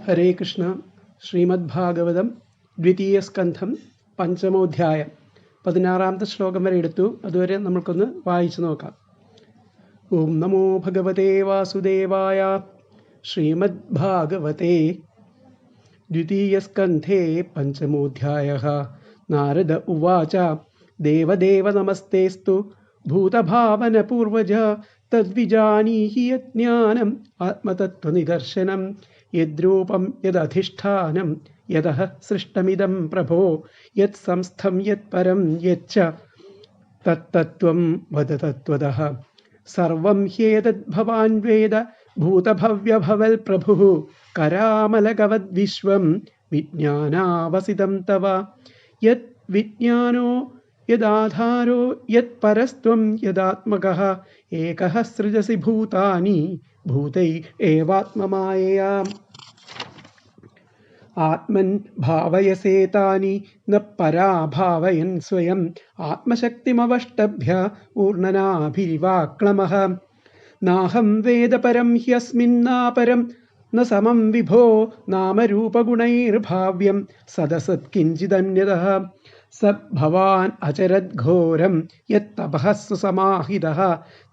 ഹരേ കൃഷ്ണ. ശ്രീമദ്ഭാഗവതം ദ്വിതീയസ്കന്ധം പഞ്ചമോധ്യായം 16ാമത്തെ ശ്ലോകം വരെ എടുത്തു. അതുവരെ നമ്മൾക്കൊന്ന് വായിച്ചു നോക്കാം. ഓം നമോ ഭഗവതേ വാസുദേവായ. ശ്രീമദ്ഭാഗവതേ ദ്വിതീയസ്കന്ധേ പഞ്ചമോധ്യായഃ. നാരദ ഉവാച ദേവദേവ നമസ്തേസ്തു ഭൂതഭാവനപൂർവജ തദ്വിജാനീഹി യജ്ഞാനം ആത്മതത്വനിദർശനം യദ്രൂപം യദധിഷ്ഠാനം യതഃ സൃഷ്ടമിദം പ്രഭോ യത് സംസ്ഥം യത് പരം യച്ച തത്തത്വം വദ തത്വതഃ. സർവം ഹ്യേതദ് ഭവാൻ വേദ ഭൂതഭവ്യഭവൽ പ്രഭുഃ കരാമലകവദ് വിശ്വം വിജ്ഞാനാവസിതം തവ. യത് വിജ്ഞാനോ യദാധാരോ യത് പരസ്ത്വം യദാത്മകഃ ഏകഃ സൃജസി ഭൂതാനി ഭൂതൈ ഏവാത്മമായയാ. ആത്മൻ ഭാവയസേതാനി ന പരാ ഭാവയൻ സ്വയം ആത്മശക്തിമവഷ്ടഭ്യ ഊർണനാഭിരിവാക്ലമഃ. നാഹം വേദ പരം ഹ്യസ്മിന്നാപരം ന സമം വിഭോ നാമരൂപഗുണൈർഭാവ്യം സദസത് കിഞ്ചിദന്യതഃ. സ ഭവാൻ അചരത് ഘോരം യത്തപഃ സുസമാഹിതഃ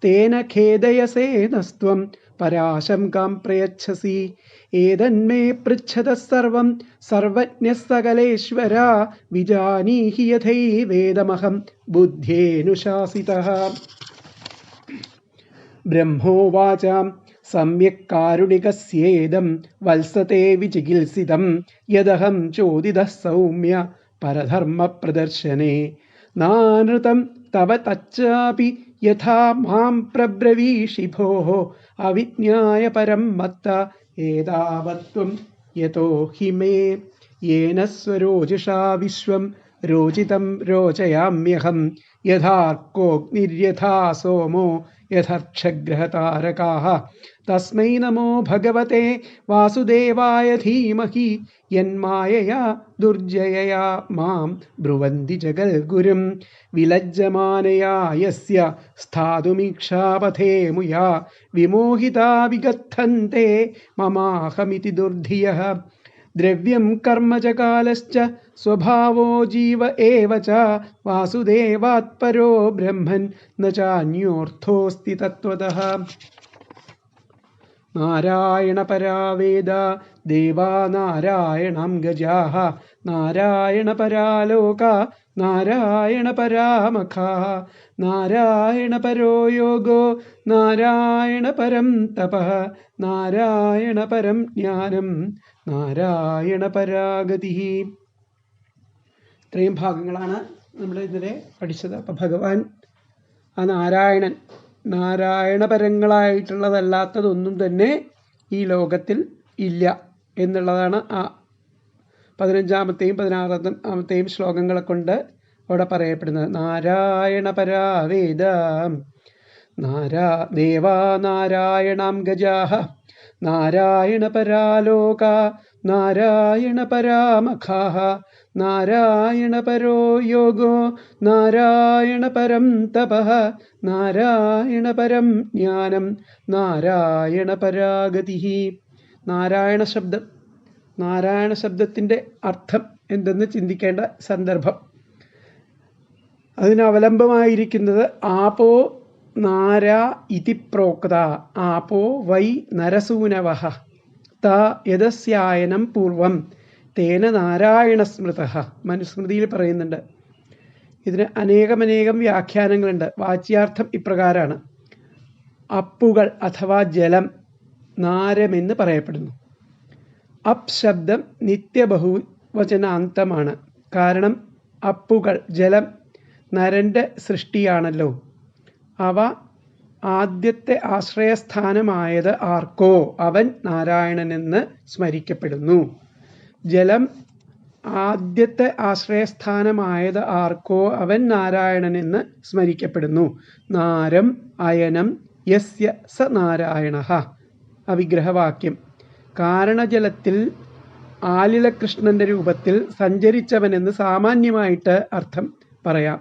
തേന ഖേദയസേ നസ്ത്വം പരാശങ്കാം പ്രയച്ഛസി. ഏതന്മേ പൃച്ഛതഃ സർവം സർവജ്ഞഃ സകലേശ്വര വിജാനീഹി യഥൈവേദമഹം ബുദ്ധ്യേനുശാസിതഃ. ബ്രഹ്മോവാച സമ്യക് കാരുണികസ്യേദം വത്സത്തെ വിചികിത്സിതം യദഹം ചോദിതഃ സൗമ്യ പരധർമ്മപ്രദർശനേ. നാനൃതം തവ തച്ചാപി യഥാ മാം പ്രബ്രവീഷി ഭോഃ അവിജ്ഞായ പരം മത്ത ഏതാവത്ത്വം യതോ ഹി മേ. യേന സ്വരോജിഷാ വിശ്വം രോചിതം രോചയാമ്യഹം യഥാർക്കോഗ്നിര്യഥാ സോമോ യഥർക്ഷഗ്രഹതാരകാഃ. തസ്മൈ നമോ ഭഗവതേ വാസുദേവായ ധീമഹി യന്മായയാ ദുർജയയാ മാം ബ്രുവന്തി ജഗൽഗുരും. വിലജ്ജമാനയാ യസ്യ സ്ഥാതുമീക്ഷാപഥേ മുയാ വിമോഹിതാ വിഗച്ഛന്തെ മമാഹമിതി ദുർധിയഃ. ദ്രവ്യം കർമ്മ ച കാലശ്ച സ്വഭാവോ ജീവ ഏവ ച വാസുദേവാത് പരോ ബ്രഹ്മൻ ന ചാന്യോർത്ഥോസ്തി തത്വതഃ. നാരായണ പരാ വേദ ദേവാ നാരായണം ഗജാഃ നാരായണ പരാ ലോകാ നാരായണ പരാമഖാഃ. നാരായണ പരോ യോഗോ നാരായണ പരം തപഃ നാരായണ പരം ജ്ഞാനം നാരായണ പരാഗതിഃ. ഇത്രയും ഭാഗങ്ങളാണ് നമ്മൾ ഇന്നലെ പഠിച്ചത്. അപ്പം ഭഗവാൻ ആ നാരായണപരങ്ങളായിട്ടുള്ളതല്ലാത്തതൊന്നും തന്നെ ഈ ലോകത്തിൽ ഇല്ല എന്നുള്ളതാണ് ആ 15ാമത്തെയും 16ാമത്തെയും ശ്ലോകങ്ങളെ കൊണ്ട് അവിടെ പറയപ്പെടുന്നത്. നാരായണ പരാ വേദ ദേവാ നാരായണം ഗജാഃ നാരായണ പരാ ലോകാ നാരായണ പരാമഖാഃ. നാരായണ പരോ യോഗോ നാരായണ പരം തപഃ നാരായണ പരം ജ്ഞാനം നാരായണ പരാഗതിഃ. നാരായണ ശബ്ദത്തിൻ്റെ അർത്ഥം എന്തെന്ന് ചിന്തിക്കേണ്ട സന്ദർഭം. അതിനവലംബമായിരിക്കുന്നത് ആപോ നാര ഇതി പ്രോക്ത ആപോ വൈ നരസൂനവഃ ത യദസ്യായനം പൂർവം തേന നാരായണ സ്മൃതഃ. മനുസ്മൃതിയിൽ പറയുന്നുണ്ട്. ഇതിന് അനേകം വ്യാഖ്യാനങ്ങളുണ്ട്. വാച്യാർത്ഥം ഇപ്രകാരമാണ്. അപ്പുകൾ അഥവാ ജലം നാരമെന്ന് പറയപ്പെടുന്നു. അപ് ശബ്ദം നിത്യബഹുവചനാന്തമാണ്. കാരണം അപ്പുകൾ ജലം നരൻ്റെ സൃഷ്ടിയാണല്ലോ. അവ ആദ്യത്തെ ആശ്രയസ്ഥാനമായത് ആർക്കോ അവൻ നാരായണനെന്ന് സ്മരിക്കപ്പെടുന്നു. ജലം ആദ്യത്തെ ആശ്രയസ്ഥാനമായത് ആർക്കോ അവൻ നാരായണനെന്ന് സ്മരിക്കപ്പെടുന്നു. നാരം അയനം യസ്യ സ നാരായണഃ. അവിഗ്രഹവാക്യം. കാരണജലത്തിൽ ആലിലകൃഷ്ണന്റെ രൂപത്തിൽ സഞ്ചരിച്ചവനെന്ന് സാമാന്യമായിട്ട് അർത്ഥം പറയാം.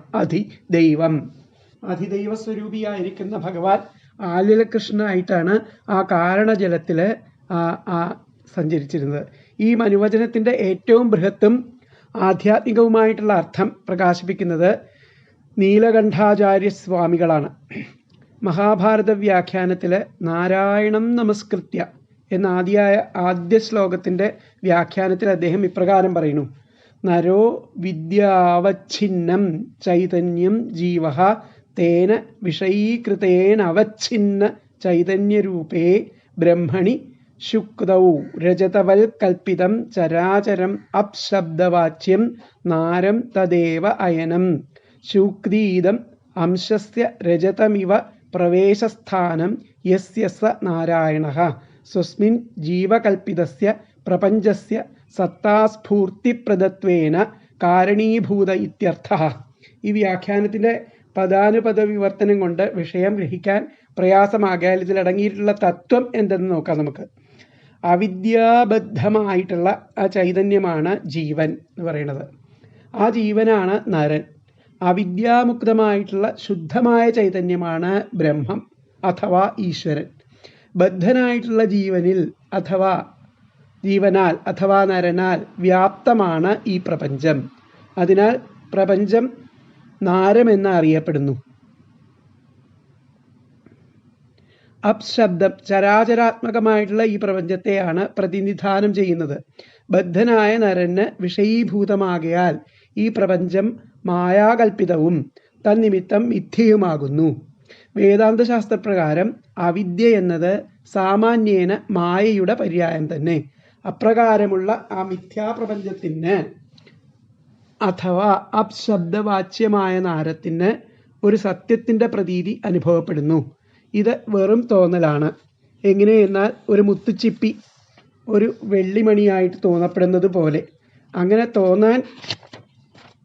അധിദൈവ സ്വരൂപിയായിരിക്കുന്ന ഭഗവാൻ ആലിലകൃഷ്ണനായിട്ടാണ് ആ കാരണജലത്തിൽ ആ സഞ്ചരിച്ചിരുന്നത്. ഈ മനുവചനത്തിൻ്റെ ഏറ്റവും ബൃഹത്തും ആധ്യാത്മികവുമായിട്ടുള്ള അർത്ഥം പ്രകാശിപ്പിക്കുന്നത് നീലകണ്ഠാചാര്യ സ്വാമികളാണ്. മഹാഭാരത വ്യാഖ്യാനത്തിൽ നാരായണം നമസ്കൃത്യ എന്ന ആദ്യ ശ്ലോകത്തിൻ്റെ വ്യാഖ്യാനത്തിൽ അദ്ദേഹം ഇപ്രകാരം പറയുന്നു: നരോ വിദ്യാവച്ഛിന്നം ചൈതന്യം ജീവഃ തേന വിഷയീകൃതേനവച്ഛിന്ന ചൈതന്യരൂപേ ബ്രഹ്മണി ശുക്തൗ രജതവൽകൽപ്പിതം ചരാചരം അപ്ശബ്ദവാച്യം നാരം തദേവ അയനം ശൂക്തീദം അംശസ്യ രജതമിവ പ്രവേശസ്ഥാനം യസ്യ സ നാരായണഃ സ്വസ്മിൻ ജീവകൽപ്പിതസ്യ പ്രപഞ്ചസ്യ സത്താസ്ഫൂർത്തിപ്രദത്വേന കാരണീഭൂത ഇത്യർത്ഥഃ. ഈ വ്യാഖ്യാനത്തിൻ്റെ പദാനുപദ വിവർത്തനം കൊണ്ട് വിഷയം ഗ്രഹിക്കാൻ പ്രയാസമാകിയാൽ ഇതിലടങ്ങിയിട്ടുള്ള തത്വം എന്തെന്ന് നോക്കാം നമുക്ക്. അവിദ്യാബദ്ധമായിട്ടുള്ള ആ ചൈതന്യമാണ് ജീവൻ എന്ന് പറയുന്നത്. ആ ജീവനാണ് നരൻ. അവിദ്യാമുക്തമായിട്ടുള്ള ശുദ്ധമായ ചൈതന്യമാണ് ബ്രഹ്മം അഥവാ ഈശ്വരൻ. ബദ്ധനായിട്ടുള്ള ജീവനാൽ അഥവാ നരനാൽ വ്യാപ്തമാണ് ഈ പ്രപഞ്ചം. അതിനാൽ പ്രപഞ്ചം നാരമെന്ന് അറിയപ്പെടുന്നു. അപ്ശബ്ദം ചരാചരാത്മകമായിട്ടുള്ള ഈ പ്രപഞ്ചത്തെയാണ് പ്രതിനിധാനം ചെയ്യുന്നത്. ബദ്ധനായ നരന് വിഷയീഭൂതമാകയാൽ ഈ പ്രപഞ്ചം മായാകൽപ്പിതവും തന്നിമിത്തം മിഥ്യയുമാകുന്നു. വേദാന്ത ശാസ്ത്രപ്രകാരം അവിദ്യ എന്നത് സാമാന്യേന മായയുടെ പര്യായം തന്നെ. അപ്രകാരമുള്ള ആ മിഥ്യാപ്രപഞ്ചത്തിന് അഥവാ അപ്ശബ്ദവാച്യമായ നാരത്തിന് ഒരു സത്യത്തിൻ്റെ പ്രതീതി അനുഭവപ്പെടുന്നു. ഇത് വെറും തോന്നലാണ്. എങ്ങനെയെന്നാൽ ഒരു മുത്തുച്ചിപ്പി ഒരു വെള്ളിമണിയായിട്ട് തോന്നപ്പെടുന്നത് പോലെ. അങ്ങനെ തോന്നാൻ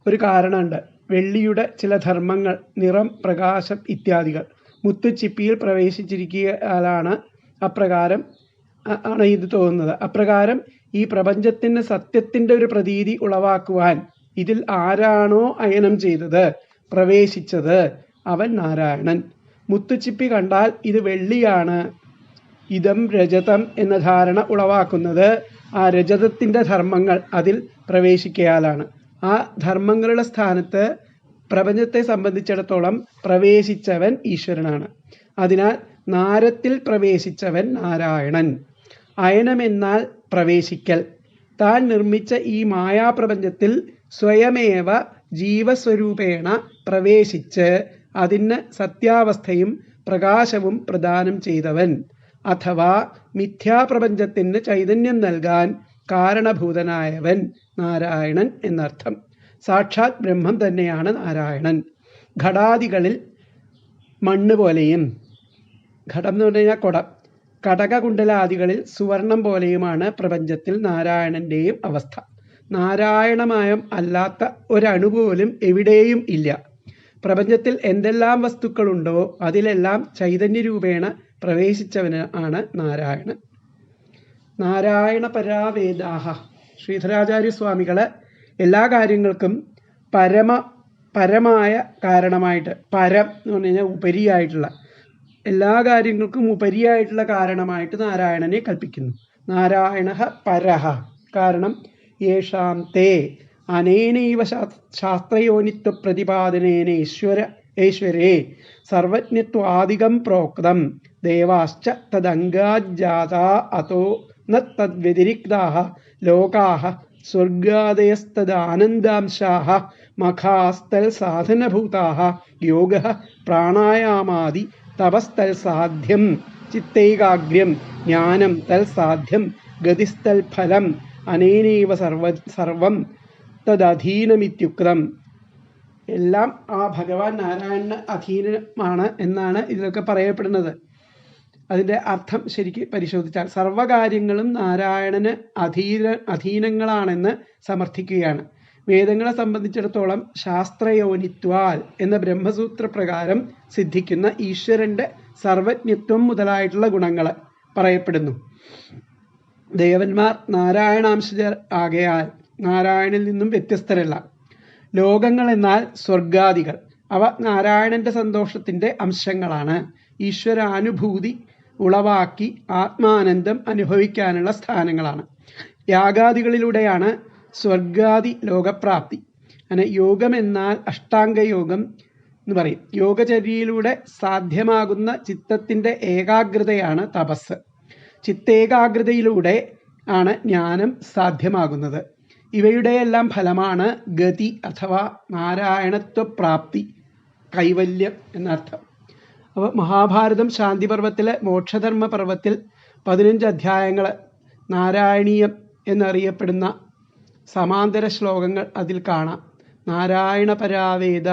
ഒരു കാരണമുണ്ട്. വെള്ളിയുടെ ചില ധർമ്മങ്ങൾ, നിറം, പ്രകാശം ഇത്യാദികൾ മുത്തുച്ചിപ്പിയിൽ പ്രവേശിച്ചിരിക്കാനാണ് അപ്രകാരം ആണ് ഇത് തോന്നുന്നത്. അപ്രകാരം ഈ പ്രപഞ്ചത്തിന് സത്യത്തിൻ്റെ ഒരു പ്രതീതി ഉളവാക്കുവാൻ ഇതിൽ ആരാണോ അയനം ചെയ്തത്, പ്രവേശിച്ചത്, അവൻ നാരായണൻ. മുത്തുച്ചിപ്പി കണ്ടാൽ ഇത് വെള്ളിയാണ്, ഇതം രജതം എന്ന ധാരണ ഉളവാക്കുന്നത് ആ രജതത്തിൻ്റെ ധർമ്മങ്ങൾ അതിൽ പ്രവേശിക്കയാലാണ്. ആ ധർമ്മങ്ങളുടെ സ്ഥാനത്ത് പ്രപഞ്ചത്തെ സംബന്ധിച്ചിടത്തോളം പ്രവേശിച്ചവൻ ഈശ്വരനാണ്. അതിനാൽ നാരത്തിൽ പ്രവേശിച്ചവൻ നാരായണൻ. അയനമെന്നാൽ പ്രവേശിക്കൽ. താൻ നിർമ്മിച്ച ഈ മായാപ്രപഞ്ചത്തിൽ സ്വയമേവ ജീവസ്വരൂപേണ പ്രവേശിച്ച് അതിന് സത്യാവസ്ഥയും പ്രകാശവും പ്രദാനം ചെയ്തവൻ അഥവാ മിഥ്യാപ്രപഞ്ചത്തിന് ചൈതന്യം നൽകാൻ കാരണഭൂതനായവൻ നാരായണൻ എന്നർത്ഥം. സാക്ഷാത് ബ്രഹ്മം തന്നെയാണ് നാരായണൻ. ഘടാദികളിൽ മണ്ണ് പോലെയും, ഘടം എന്ന് പറഞ്ഞു കഴിഞ്ഞാൽ കുടം, കടകകുണ്ടലാദികളിൽ സുവർണം പോലെയുമാണ് പ്രപഞ്ചത്തിൽ നാരായണൻ്റെയും അവസ്ഥ. നാരായണമയം അല്ലാത്ത ഒരണുപോലും എവിടെയും ഇല്ല. പ്രപഞ്ചത്തിൽ എന്തെല്ലാം വസ്തുക്കളുണ്ടോ അതിലെല്ലാം ചൈതന്യരൂപേണ പ്രവേശിച്ചവനാണ് നാരായണൻ. നാരായണ പരാവേദാഹ. ശ്രീധരാചാര്യ സ്വാമികൾ എല്ലാ കാര്യങ്ങൾക്കും പരമായ കാരണമായിട്ട്, പരം എന്ന് പറഞ്ഞു കഴിഞ്ഞാൽ ഉപരിയായിട്ടുള്ള, എല്ലാ കാര്യങ്ങൾക്കും ഉപരിയായിട്ടുള്ള കാരണമായിട്ട് നാരായണനെ കൽപ്പിക്കുന്നു. നാരായണ പരഹ. കാരണം യേഷാം തേ അനേനൈവ ശാസ്ത്രയോനിത്വ പ്രതിപാദനേന ഈശ്വരേ സർവജ്ഞത്വാദികം പ്രോക്തം ദേവാശ്ച തദംഗാജാതാ അതോ ന തദ്വ്യതിരിക്താഃ ലോകാഃ സ്വർഗാദയസ്തദാനന്ദാംശാഃ മഖാസ്തൽ സാധനഭൂതാഃ യോഗഃ പ്രാണായാമാദി തപസ്തൽ സാധ്യം ചിത്തൈകാഗ്ര്യം ജ്ഞാനം തൽ സാധ്യം ഗതിസ്തൽ ഫലം അനേനൈവ സർവം തദധീനമിത്യുക്തം. എല്ലാം ആ ഭഗവാൻ നാരായണന് അധീനമാണ് എന്നാണ് ഇതിലൊക്കെ പറയപ്പെടുന്നത്. അതിൻ്റെ അർത്ഥം ശരിക്ക് പരിശോധിച്ചാൽ സർവകാര്യങ്ങളും നാരായണന് അധീനങ്ങളാണെന്ന് സമർത്ഥിക്കുകയാണ്. വേദങ്ങളെ സംബന്ധിച്ചിടത്തോളം ശാസ്ത്രയോനിത്വാൽ എന്ന ബ്രഹ്മസൂത്ര പ്രകാരം സിദ്ധിക്കുന്ന ഈശ്വരൻ്റെ സർവജ്ഞത്വം മുതലായിട്ടുള്ള ഗുണങ്ങൾ പറയപ്പെടുന്നു. ദേവന്മാർ നാരായണാംശജർ ആകയാൽ നാരായണിൽ നിന്നും വ്യത്യസ്തരല്ല. ലോകങ്ങൾ എന്നാൽ സ്വർഗാദികൾ, അവ നാരായണന്റെ സന്തോഷത്തിൻ്റെ അംശങ്ങളാണ്. ഈശ്വരാനുഭൂതി ഉളവാക്കി ആത്മാനന്ദം അനുഭവിക്കാനുള്ള സ്ഥാനങ്ങളാണ്. യാഗാദികളിലൂടെയാണ് സ്വർഗാദി ലോകപ്രാപ്തി. അങ്ങനെ യോഗം എന്നാൽ അഷ്ടാംഗയോഗം എന്ന് പറയും. യോഗചര്യയിലൂടെ സാധ്യമാകുന്ന ചിത്തത്തിൻ്റെ ഏകാഗ്രതയാണ് തപസ്. ചിത്തേകാഗ്രതയിലൂടെ ആണ് ജ്ഞാനം സാധ്യമാകുന്നത്. ഇവയുടെയെല്ലാം ഫലമാണ് ഗതി അഥവാ നാരായണത്വപ്രാപ്തി, കൈവല്യം എന്നർത്ഥം. അപ്പോൾ മഹാഭാരതം ശാന്തിപർവത്തിലെ മോക്ഷധർമ്മ പർവത്തിൽ 15 അധ്യായങ്ങൾ നാരായണീയം എന്നറിയപ്പെടുന്ന സമാന്തര ശ്ലോകങ്ങൾ അതിൽ കാണാം. നാരായണപരാവേദ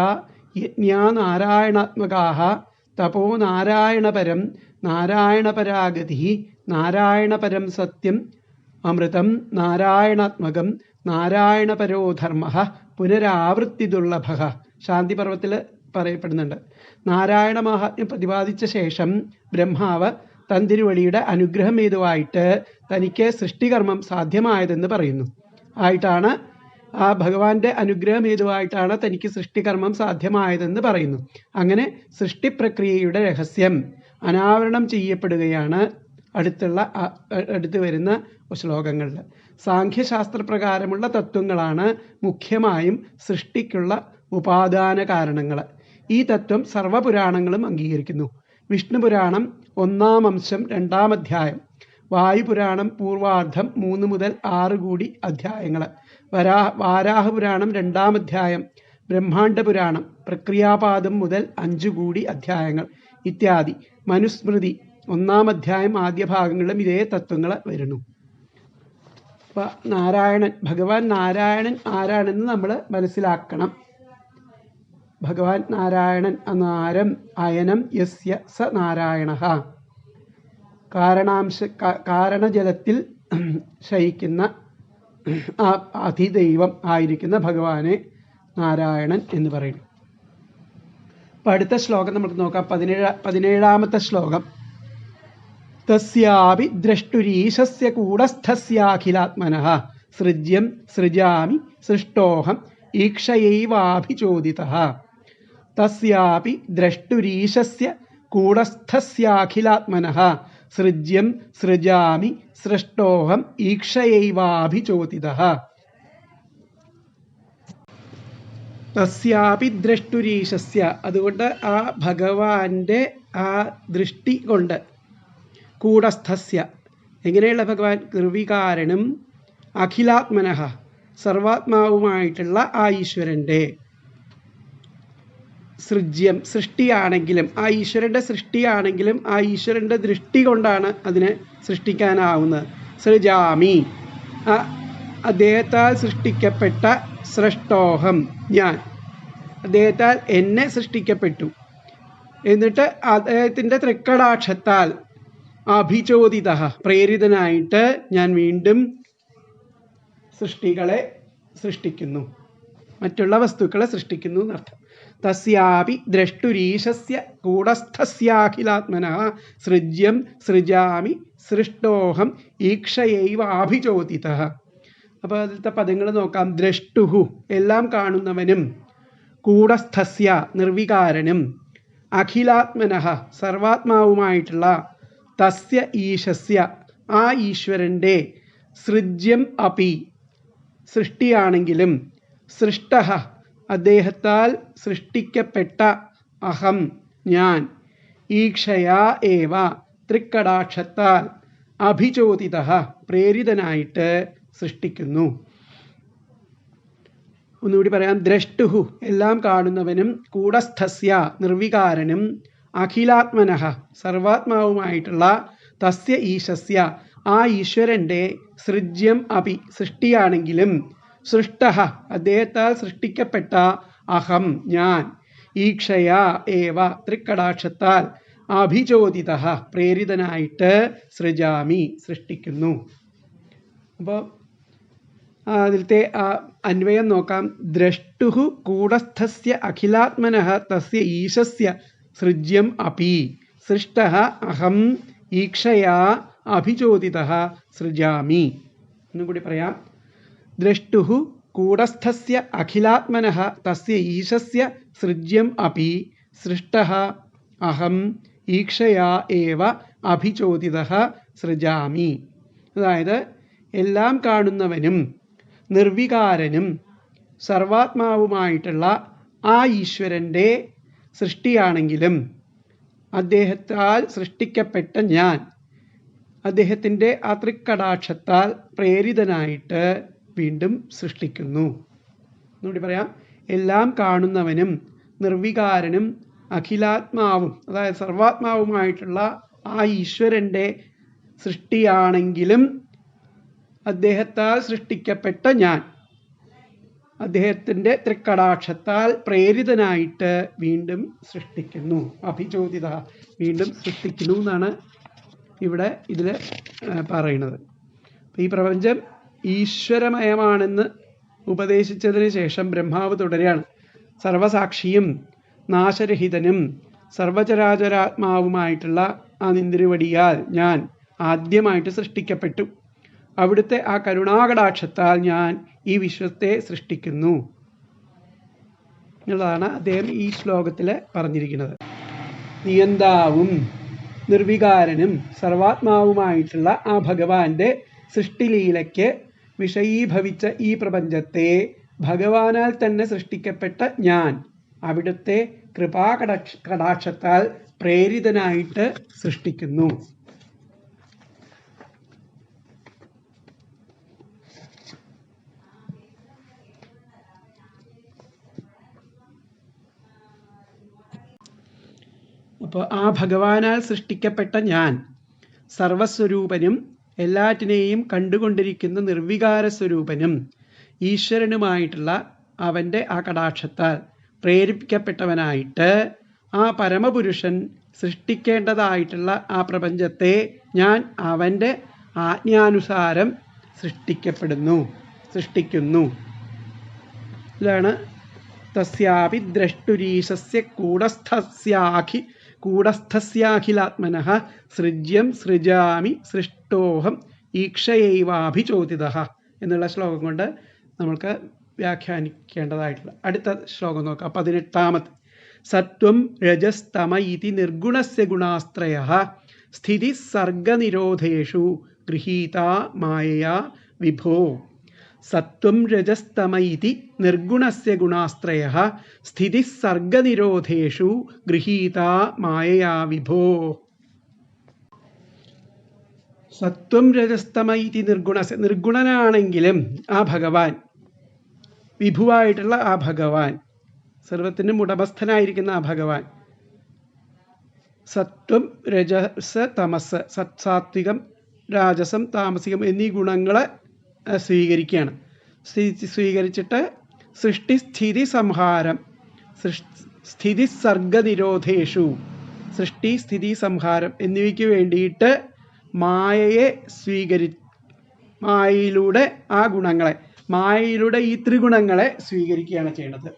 യജ്ഞാ നാരായണാത്മകാഃ തപോ നാരായണപരം നാരായണപരാഗതി നാരായണപരം സത്യം അമൃതം നാരായണാത്മകം നാരായണപരോ ധർമ്മഃ പുനരാവൃത്തിദുർലഭഃ ശാന്തിപർവത്തിൽ പറയപ്പെടുന്നുണ്ട്. നാരായണ മഹാത്മ്യം പ്രതിപാദിച്ച ശേഷം ബ്രഹ്മാവ് തന്തിരുവടിയുടെ അനുഗ്രഹം ഹേതുവായിട്ട് തനിക്ക് സൃഷ്ടികർമ്മം സാധ്യമായതെന്ന് പറയുന്നു. ആയിട്ടാണ് ആ ഭഗവാന്റെ അനുഗ്രഹം ഹേതുവായിട്ടാണ് തനിക്ക് സൃഷ്ടികർമ്മം സാധ്യമായതെന്ന് പറയുന്നു. അങ്ങനെ സൃഷ്ടിപ്രക്രിയയുടെ രഹസ്യം അനാവരണം ചെയ്യപ്പെടുകയാണ് അടുത്ത് വരുന്ന ശ്ലോകങ്ങളിൽ. സാഖ്യശാസ്ത്രപ്രകാരമുള്ള തത്വങ്ങളാണ് മുഖ്യമായും സൃഷ്ടിക്കുള്ള ഉപാദാന കാരണങ്ങൾ. ഈ തത്വം സർവപുരാണങ്ങളും അംഗീകരിക്കുന്നു. വിഷ്ണുപുരാണം 1-ാം അംശം 2-ാം അധ്യായം, വായുപുരാണം പൂർവാർദ്ധം 3 മുതൽ 6 കൂടി അധ്യായങ്ങൾ, വാരാഹപുരാണം 2-ാം അധ്യായം, ബ്രഹ്മാണ്ഡപുരാണം പ്രക്രിയാപാദം മുതൽ 5 കൂടി അധ്യായങ്ങൾ ഇത്യാദി. മനുസ്മൃതി 1-ാം അധ്യായം ആദ്യ ഭാഗങ്ങളിലും ഇതേ തത്വങ്ങൾ വരുന്നു. അപ്പം ഭഗവാൻ നാരായണൻ ആരാണെന്ന് നമ്മൾ മനസ്സിലാക്കണം. ഭഗവാൻ നാരായണൻ അനാരം അയനം യസ്യ സ നാരായണഃ. കാരണജലത്തിൽ ശയിക്കുന്ന അധിദൈവം ആയിരിക്കുന്ന ഭഗവാനെ നാരായണൻ എന്ന് പറയുന്നു. അപ്പം അടുത്ത ശ്ലോകം നമുക്ക് നോക്കാം. 17-ാമത്തെ ശ്ലോകം. തസ്യാപി ദ്രഷ്ടുരീശസ്യ കൂടസ്ഥസ്യാഖിലാത്മനഃ സൃജ്യം സൃജാമി സൃഷ്ടോഹം ഈക്ഷയൈവാഭിചോദിതഃ. തസ്യാപി ദ്രഷ്ടുരീശസ്യ കൂടസ്ഥസ്യാഖിലാത്മനഃ സൃജ്യം സൃജാമി സൃഷ്ടോഹം ഈക്ഷയൈവാഭിചോദിതഃ. തസ്യാപി ദ്രഷ്ടുരീശസ്യ, അതുകൊണ്ട് ആ ഭഗവാന്റെ ആ ദൃഷ്ടി കൊണ്ട്, കൂടസ്ഥസ്യ എങ്ങനെയുള്ള ഭഗവാൻ, നിർവികാരനും അഖിലാത്മനഃ സർവാത്മാവുമായിട്ടുള്ള ആ ഈശ്വരൻ്റെ, സൃജ്യം സൃഷ്ടിയാണെങ്കിലും ആ ഈശ്വരൻ്റെ സൃഷ്ടിയാണെങ്കിലും ആ ഈശ്വരൻ്റെ ദൃഷ്ടി കൊണ്ടാണ് അതിനെ സൃഷ്ടിക്കാനാവുന്നത്. സൃജാമി അദ്ദേഹത്താൽ സൃഷ്ടിക്കപ്പെട്ട, സൃഷ്ടോഹം ഞാൻ അദ്ദേഹത്താൽ എന്നെ സൃഷ്ടിക്കപ്പെട്ടു, എന്നിട്ട് അദ്ദേഹത്തിൻ്റെ തൃക്കടാക്ഷത്താൽ അഭിചോദിത പ്രേരിതനായിട്ട് ഞാൻ വീണ്ടും സൃഷ്ടികളെ സൃഷ്ടിക്കുന്നു, മറ്റുള്ള വസ്തുക്കളെ സൃഷ്ടിക്കുന്നു എന്നർത്ഥം. തസ്യാപി ദ്രഷ്ടുരീശസ്യ കൂടസ്ഥസ്യാഖിലാത്മനഃ സൃജ്യം സൃജാമി സൃഷ്ടോഹം ഈക്ഷയൈവാഭിചോദിതഃ. അപ്പോൾ അതിലത്തെ പദങ്ങൾ നോക്കാം. ദ്രഷ്ടുഹു എല്ലാം കാണുന്നവനും, കൂടസ്ഥസ്യ നിർവികാരനും, അഖിലാത്മനഃ സർവാത്മാവുമായിട്ടുള്ള, തസ്യ ഈശസ്യ ആ ഈശ്വരൻ്റെ, സൃജ്യം അപി സൃഷ്ടിയാണെങ്കിലും, സൃഷ്ടഃ അദ്ദേഹത്താൽ സൃഷ്ടിക്കപ്പെട്ട, അഹം ഞാൻ, ഈക്ഷയാ ഏവ തൃക്കടാക്ഷത്താൽ, അഭിചോദിതഃ പ്രേരിതനായിട്ട് സൃഷ്ടിക്കുന്നു. ഒന്നുകൂടി പറയാം. ദ്രഷ്ടുഹു എല്ലാം കാണുന്നവനും, കൂടസ്ഥസ്യ നിർവികാരനും, അഖിലാത്മനഃ സർവാത്മാവുമായിട്ടുള്ള, തസ്യ ഈശസ്യ ആ ഈശ്വരൻ്റെ, സൃജ്യം അപി സൃഷ്ടിയാണെങ്കിലും, സൃഷ്ടഃ അദ്ദേഹത്താൽ സൃഷ്ടിക്കപ്പെട്ട, അഹം ഞാൻ, ഈക്ഷയാ ഏവ തൃക്കടാക്ഷത്താൽ, അഭിചോദിതഃ പ്രേരിതനായിട്ട്, സൃജാമി സൃഷ്ടിക്കുന്നു. അപ്പോൾ അതിലത്തെ അന്വയം നോക്കാം. ദ്രഷ്ടുഹു കൂടസ്ഥസ്യ അഖിലാത്മനഃ തസ്യ ഈശസ്യ സൃജ്യം അപി സൃഷ്ടഃ അഹം ഈക്ഷയാ അഭിചോദിതഃ സൃജാമി. എന്നുകൂടി പറയാം. ദ്രഷ്ടുഹു കൂടസ്ഥസ്യ അഖിലാത്മനഃ തസ്യ ഈശസ്യ സൃജ്യം അപി സൃഷ്ടഃ അഹം ഈക്ഷയാ ഏവ അഭിചോദിതഃ സൃജാമി. അതായത് എല്ലാം കാണുന്നവനും നിർവികാരനും സർവാത്മാവുമായിട്ടുള്ള ആ ഈശ്വരൻ്റെ സൃഷ്ടിയാണെങ്കിലും അദ്ദേഹത്താൽ സൃഷ്ടിക്കപ്പെട്ട ഞാൻ അദ്ദേഹത്തിൻ്റെ ആ തൃക്കടാക്ഷത്താൽ പ്രേരിതനായിട്ട് വീണ്ടും സൃഷ്ടിക്കുന്നു. എന്നുകൂടി പറയാം, എല്ലാം കാണുന്നവനും നിർവികാരനും അഖിലാത്മാവും അതായത് സർവാത്മാവുമായിട്ടുള്ള ആ ഈശ്വരൻ്റെ സൃഷ്ടിയാണെങ്കിലും അദ്ദേഹത്താൽ സൃഷ്ടിക്കപ്പെട്ട ഞാൻ അദ്ദേഹത്തിൻ്റെ തൃക്കടാക്ഷത്താൽ പ്രേരിതനായിട്ട് വീണ്ടും സൃഷ്ടിക്കുന്നു. അഭിചോദിത, വീണ്ടും സൃഷ്ടിക്കുന്നു എന്നാണ് ഇവിടെ ഇതിൽ പറയുന്നത്. ഈ പ്രപഞ്ചം ഈശ്വരമയമാണെന്ന് ഉപദേശിച്ചതിന് ശേഷം ബ്രഹ്മാവ് തുടരുകയാണ്. സർവസാക്ഷിയും നാശരഹിതനും സർവചരാചരാത്മാവുമായിട്ടുള്ള ആ നിന്തിരുവടിയാൽ ഞാൻ ആദ്യമായിട്ട് സൃഷ്ടിക്കപ്പെട്ടു. അവിടുത്തെ ആ കരുണാകടാക്ഷത്താൽ ഞാൻ ഈ വിശ്വത്തെ സൃഷ്ടിക്കുന്നു എന്നുള്ളതാണ് അദ്ദേഹം ഈ ശ്ലോകത്തിൽ പറഞ്ഞിരിക്കുന്നത്. നിയന്താവും നിർവികാരനും സർവാത്മാവുമായിട്ടുള്ള ആ ഭഗവാന്റെ സൃഷ്ടിലീലയ്ക്ക് വിഷയീഭവിച്ച ഈ പ്രപഞ്ചത്തെ ഭഗവാനാൽ തന്നെ സൃഷ്ടിക്കപ്പെട്ട ഞാൻ അവിടുത്തെ കടാക്ഷത്താൽ പ്രേരിതനായിട്ട് സൃഷ്ടിക്കുന്നു. അപ്പോൾ ആ ഭഗവാനാൽ സൃഷ്ടിക്കപ്പെട്ട ഞാൻ സർവസ്വരൂപനും എല്ലാറ്റിനെയും കണ്ടുകൊണ്ടിരിക്കുന്ന നിർവികാര സ്വരൂപനും ഈശ്വരനുമായിട്ടുള്ള അവൻ്റെ ആ കടാക്ഷത്താൽ പ്രേരിപ്പിക്കപ്പെട്ടവനായിട്ട് ആ പരമപുരുഷൻ സൃഷ്ടിക്കേണ്ടതായിട്ടുള്ള ആ പ്രപഞ്ചത്തെ ഞാൻ അവൻ്റെ ആജ്ഞാനുസാരം സൃഷ്ടിക്കുന്നു. ഇതാണ് തസ്യാപി ദ്രഷ്ടുരീശസ്യ കൂടസ്ഥസ്യാഖിലാത്മനഃ സൃജ്യം സൃജാമി സൃഷ്ടോഹം ഈക്ഷയൈവാഭിചോദിതഃ എന്നുള്ള ശ്ലോകം കൊണ്ട് നമ്മൾക്ക് വ്യാഖ്യാനിക്കേണ്ടതായിട്ടുള്ള അടുത്ത ശ്ലോകം നോക്കാം. 18. സത്വം രജസ്തമ ഇതി നിർഗുണസ്യ ഗുണാസ്ത്രയഃ സ്ഥിതി സർഗനിരോധേഷു ഗൃഹീതാ മായയാ വിഭോ. സത്വം രജസ്തമ ഇതി നിർഗുണസ്യ ഗുണാസ്ത്രയഃ സ്ഥിതി സർഗനിരോധേഷു ഗൃഹീതാ മായയാ വിഭോ. സത്വം രജസ്തമ ഇതി നിർഗുണനാണെങ്കിലും ആ ഭഗവാൻ, വിഭുവായിട്ടുള്ള ആ ഭഗവാൻ, സർവത്തിനും ഉടമസ്ഥനായിരിക്കുന്ന ആ ഭഗവാൻ സത്വം രജസ് തമസ്, സാത്വികം രാജസം താമസികം എന്നീ ഗുണങ്ങളെ സ്വീകരിക്കുകയാണ്. സ്വീകരിച്ചിട്ട് സൃഷ്ടിസ്ഥിതി സംഹാരം, സ്ഥിതി സർഗനിരോധേഷു, സൃഷ്ടി സ്ഥിതി സംഹാരം എന്നിവയ്ക്ക് വേണ്ടിയിട്ട് മായയിലൂടെ ആ ഗുണങ്ങളെ, മായയിലൂടെ ഈ ത്രിഗുണങ്ങളെ സ്വീകരിക്കുകയാണ് ചെയ്യുന്നത്.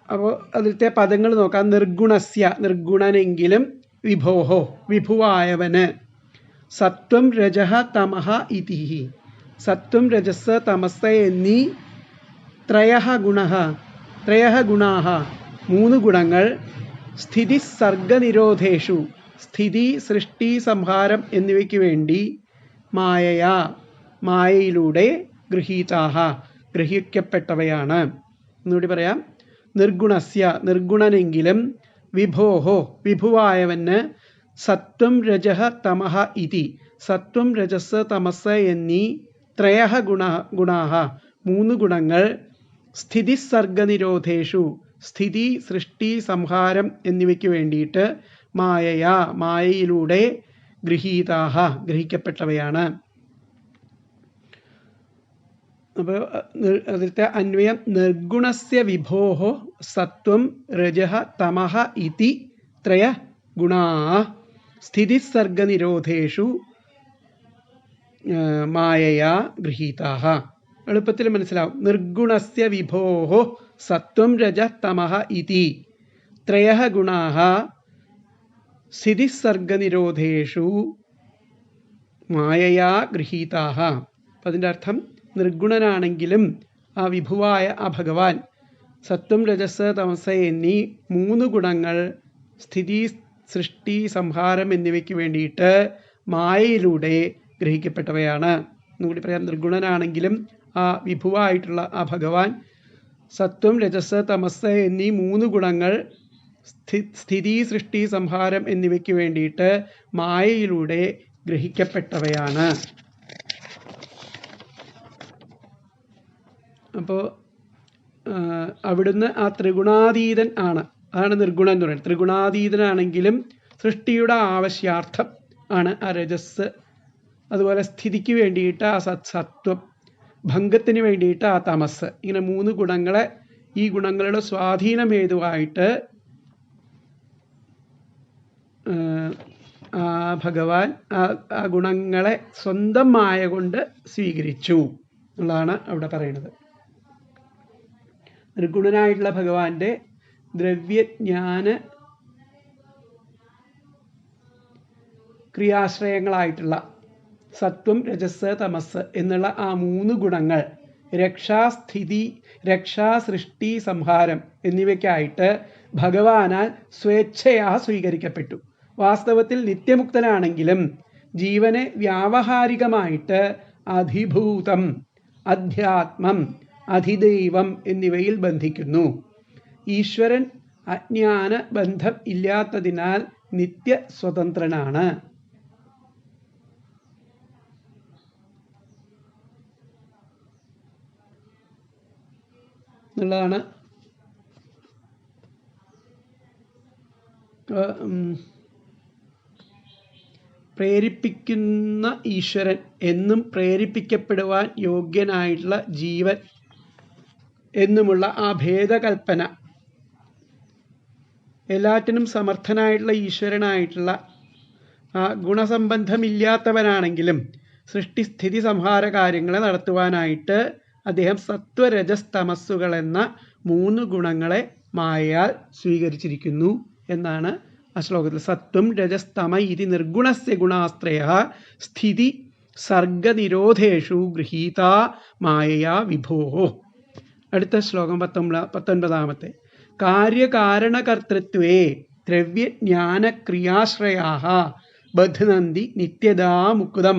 അപ്പോൾ അതിലത്തെ പദങ്ങൾ നോക്കാം. നിർഗുണസ്യ, നിർഗുണനെങ്കിലും, വിഭോഹോ, വിഭുവായവന്, സത്വം രജഃ തമഃ ഇതി, സത്വം രജസ് തമസ് എന്നീ ത്രയഃ ഗുണാഃ, 3 ഗുണങ്ങൾ, സ്ഥിതി സർഗനിരോധേഷു, സ്ഥിതി സൃഷ്ടി സംഹാരം എന്നിവയ്ക്ക് വേണ്ടി മായയിലൂടെ ഗൃഹീതാഃ, ഗ്രഹിക്കപ്പെട്ടവയാണ്. എന്നുകൂടി പറയാം. നിർഗുണസ്യ, നിർഗുണനെങ്കിലും, വിഭോഹോ, വിഭുവായവന്, സത്വം രജഃ തമഃ ഇതി, സത്വം രജസ് തമസ് എന്നീ ത്രയഃ ഗുണാഃ, 3 ഗുണങ്ങൾ, സ്ഥിതി സർഗനിരോധേഷു, സ്ഥിതി സൃഷ്ടി സംഹാരം എന്നിവയ്ക്ക് വേണ്ടിയിട്ട് മായയിലൂടെ ഗൃഹീതാഃ, ഗ്രഹിക്കപ്പെട്ടവയാണ്. അപ്പോൾ അതിലത്തെ അന്വയം നിർഗുണസ്യ വിഭോഹോ സത്വം രജഃ തമഃ ഇതി ത്രയ ഗുണാഃ സ്ഥിതി സർഗനിരോധേഷു മായയാ ഗൃഹീതാഃ. എളുപ്പത്തിൽ മനസ്സിലാവും. നിർഗുണസ്യ വിഭോഹോ സത്വം രജഃ തമഃ ഇതി ത്രയഃ ഗുണാഃ സ്ഥിതി സർഗനിരോധേഷു മായയാ ഗൃഹീതാഃ. അപ്പം അതിൻ്റെ അർത്ഥം, നിർഗുണനാണെങ്കിലും ആ വിഭുവായ ആ ഭഗവാൻ സത്വം രജസ് തമസ് എന്നീ 3 ഗുണങ്ങൾ സ്ഥിതി സൃഷ്ടി, സംഹാരം എന്നിവയ്ക്ക് വേണ്ടിയിട്ട് മായയിലൂടെ ഗ്രഹിക്കപ്പെട്ടവയാണ്. എന്നുകൂടി പറയാം, നിർഗുണനാണെങ്കിലും ആ വിഭുവായിട്ടുള്ള ആ ഭഗവാൻ സത്വം, രജസ്, തമസ് എന്നീ 3 ഗുണങ്ങൾ സ്ഥിതി, സൃഷ്ടി, സംഹാരം എന്നിവയ്ക്ക് വേണ്ടിയിട്ട് മായയിലൂടെ ഗ്രഹിക്കപ്പെട്ടവയാണ്. അപ്പോൾ അവിടുന്ന് ആ ത്രിഗുണാതീതൻ ആണ്. അതാണ് നിർഗുണം എന്ന് പറയുന്നത്. ത്രിഗുണാതീതനാണെങ്കിലും സൃഷ്ടിയുടെ ആവശ്യാർത്ഥം ആണ് ആ രജസ്. അതുപോലെ സ്ഥിതിക്ക് വേണ്ടിയിട്ട് ആ സത്വം, ഭംഗത്തിന് വേണ്ടിയിട്ട് ആ തമസ്. ഇങ്ങനെ 3 ഗുണങ്ങളെ, ഈ ഗുണങ്ങളുടെ സ്വാധീനം ഹേതുവായിട്ട് ആ ഭഗവാൻ ആ ഗുണങ്ങളെ സ്വന്തം മായ കൊണ്ട് സ്വീകരിച്ചു എന്നുള്ളതാണ് അവിടെ പറയുന്നത്. നിർഗുണനായിട്ടുള്ള ഭഗവാന്റെ ദ്രവ്യജ്ഞാന ക്രിയാശ്രയങ്ങളായിട്ടുള്ള സത്വം, രജസ്, തമസ് എന്നുള്ള ആ 3 ഗുണങ്ങൾ രക്ഷാസ്ഥിതി, രക്ഷാ, സൃഷ്ടി, സംഹാരം എന്നിവയ്ക്കായിട്ട് ഭഗവാനാൽ സ്വേച്ഛയാ സ്വീകരിക്കപ്പെട്ടു. വാസ്തവത്തിൽ നിത്യമുക്തനാണെങ്കിലും ജീവനെ വ്യാവഹാരികമായിട്ട് അധിഭൂതം, അധ്യാത്മം, അധിദൈവം എന്നിവയിൽ ബന്ധിക്കുന്നു. ഈശ്വരൻ അജ്ഞാന ബന്ധം ഇല്ലാത്തതിനാൽ നിത്യ സ്വതന്ത്രനാണ്. എന്നുള്ളതാണ് പ്രേരിപ്പിക്കുന്ന ഈശ്വരൻ എന്നും പ്രേരിപ്പിക്കപ്പെടുവാൻ യോഗ്യനായിട്ടുള്ള ജീവൻ എന്നുമുള്ള ആ ഭേദകൽപ്പന, എല്ലാറ്റിനും സമർത്ഥനായിട്ടുള്ള ഈശ്വരനായിട്ടുള്ള ആ ഗുണസംബന്ധമില്ലാത്തവനാണെങ്കിലും സൃഷ്ടിസ്ഥിതി സംഹാര കാര്യങ്ങളെ നടത്തുവാനായിട്ട് അദ്ദേഹം സത്വരജസ് തമസ്സുകൾ എന്ന 3 ഗുണങ്ങളെ മായയാൽ സ്വീകരിച്ചിരിക്കുന്നു എന്നാണ് ആ ശ്ലോകത്തിൽ. സത്വം രജസ് തമ ഇതി നിർഗുണസ്യ ഗുണാസ്ത്രയ സ്ഥിതി സർഗനിരോധേഷു ഗൃഹീത മായയാ വിഭോ. അടുത്ത ശ്ലോകം 19. കാര്യകാരണകർത്തൃത്വേ ദ്രവ്യജ്ഞാനക്രിയാശ്രയാഃ ബധ്നന്തി നിത്യദാ മുകുദം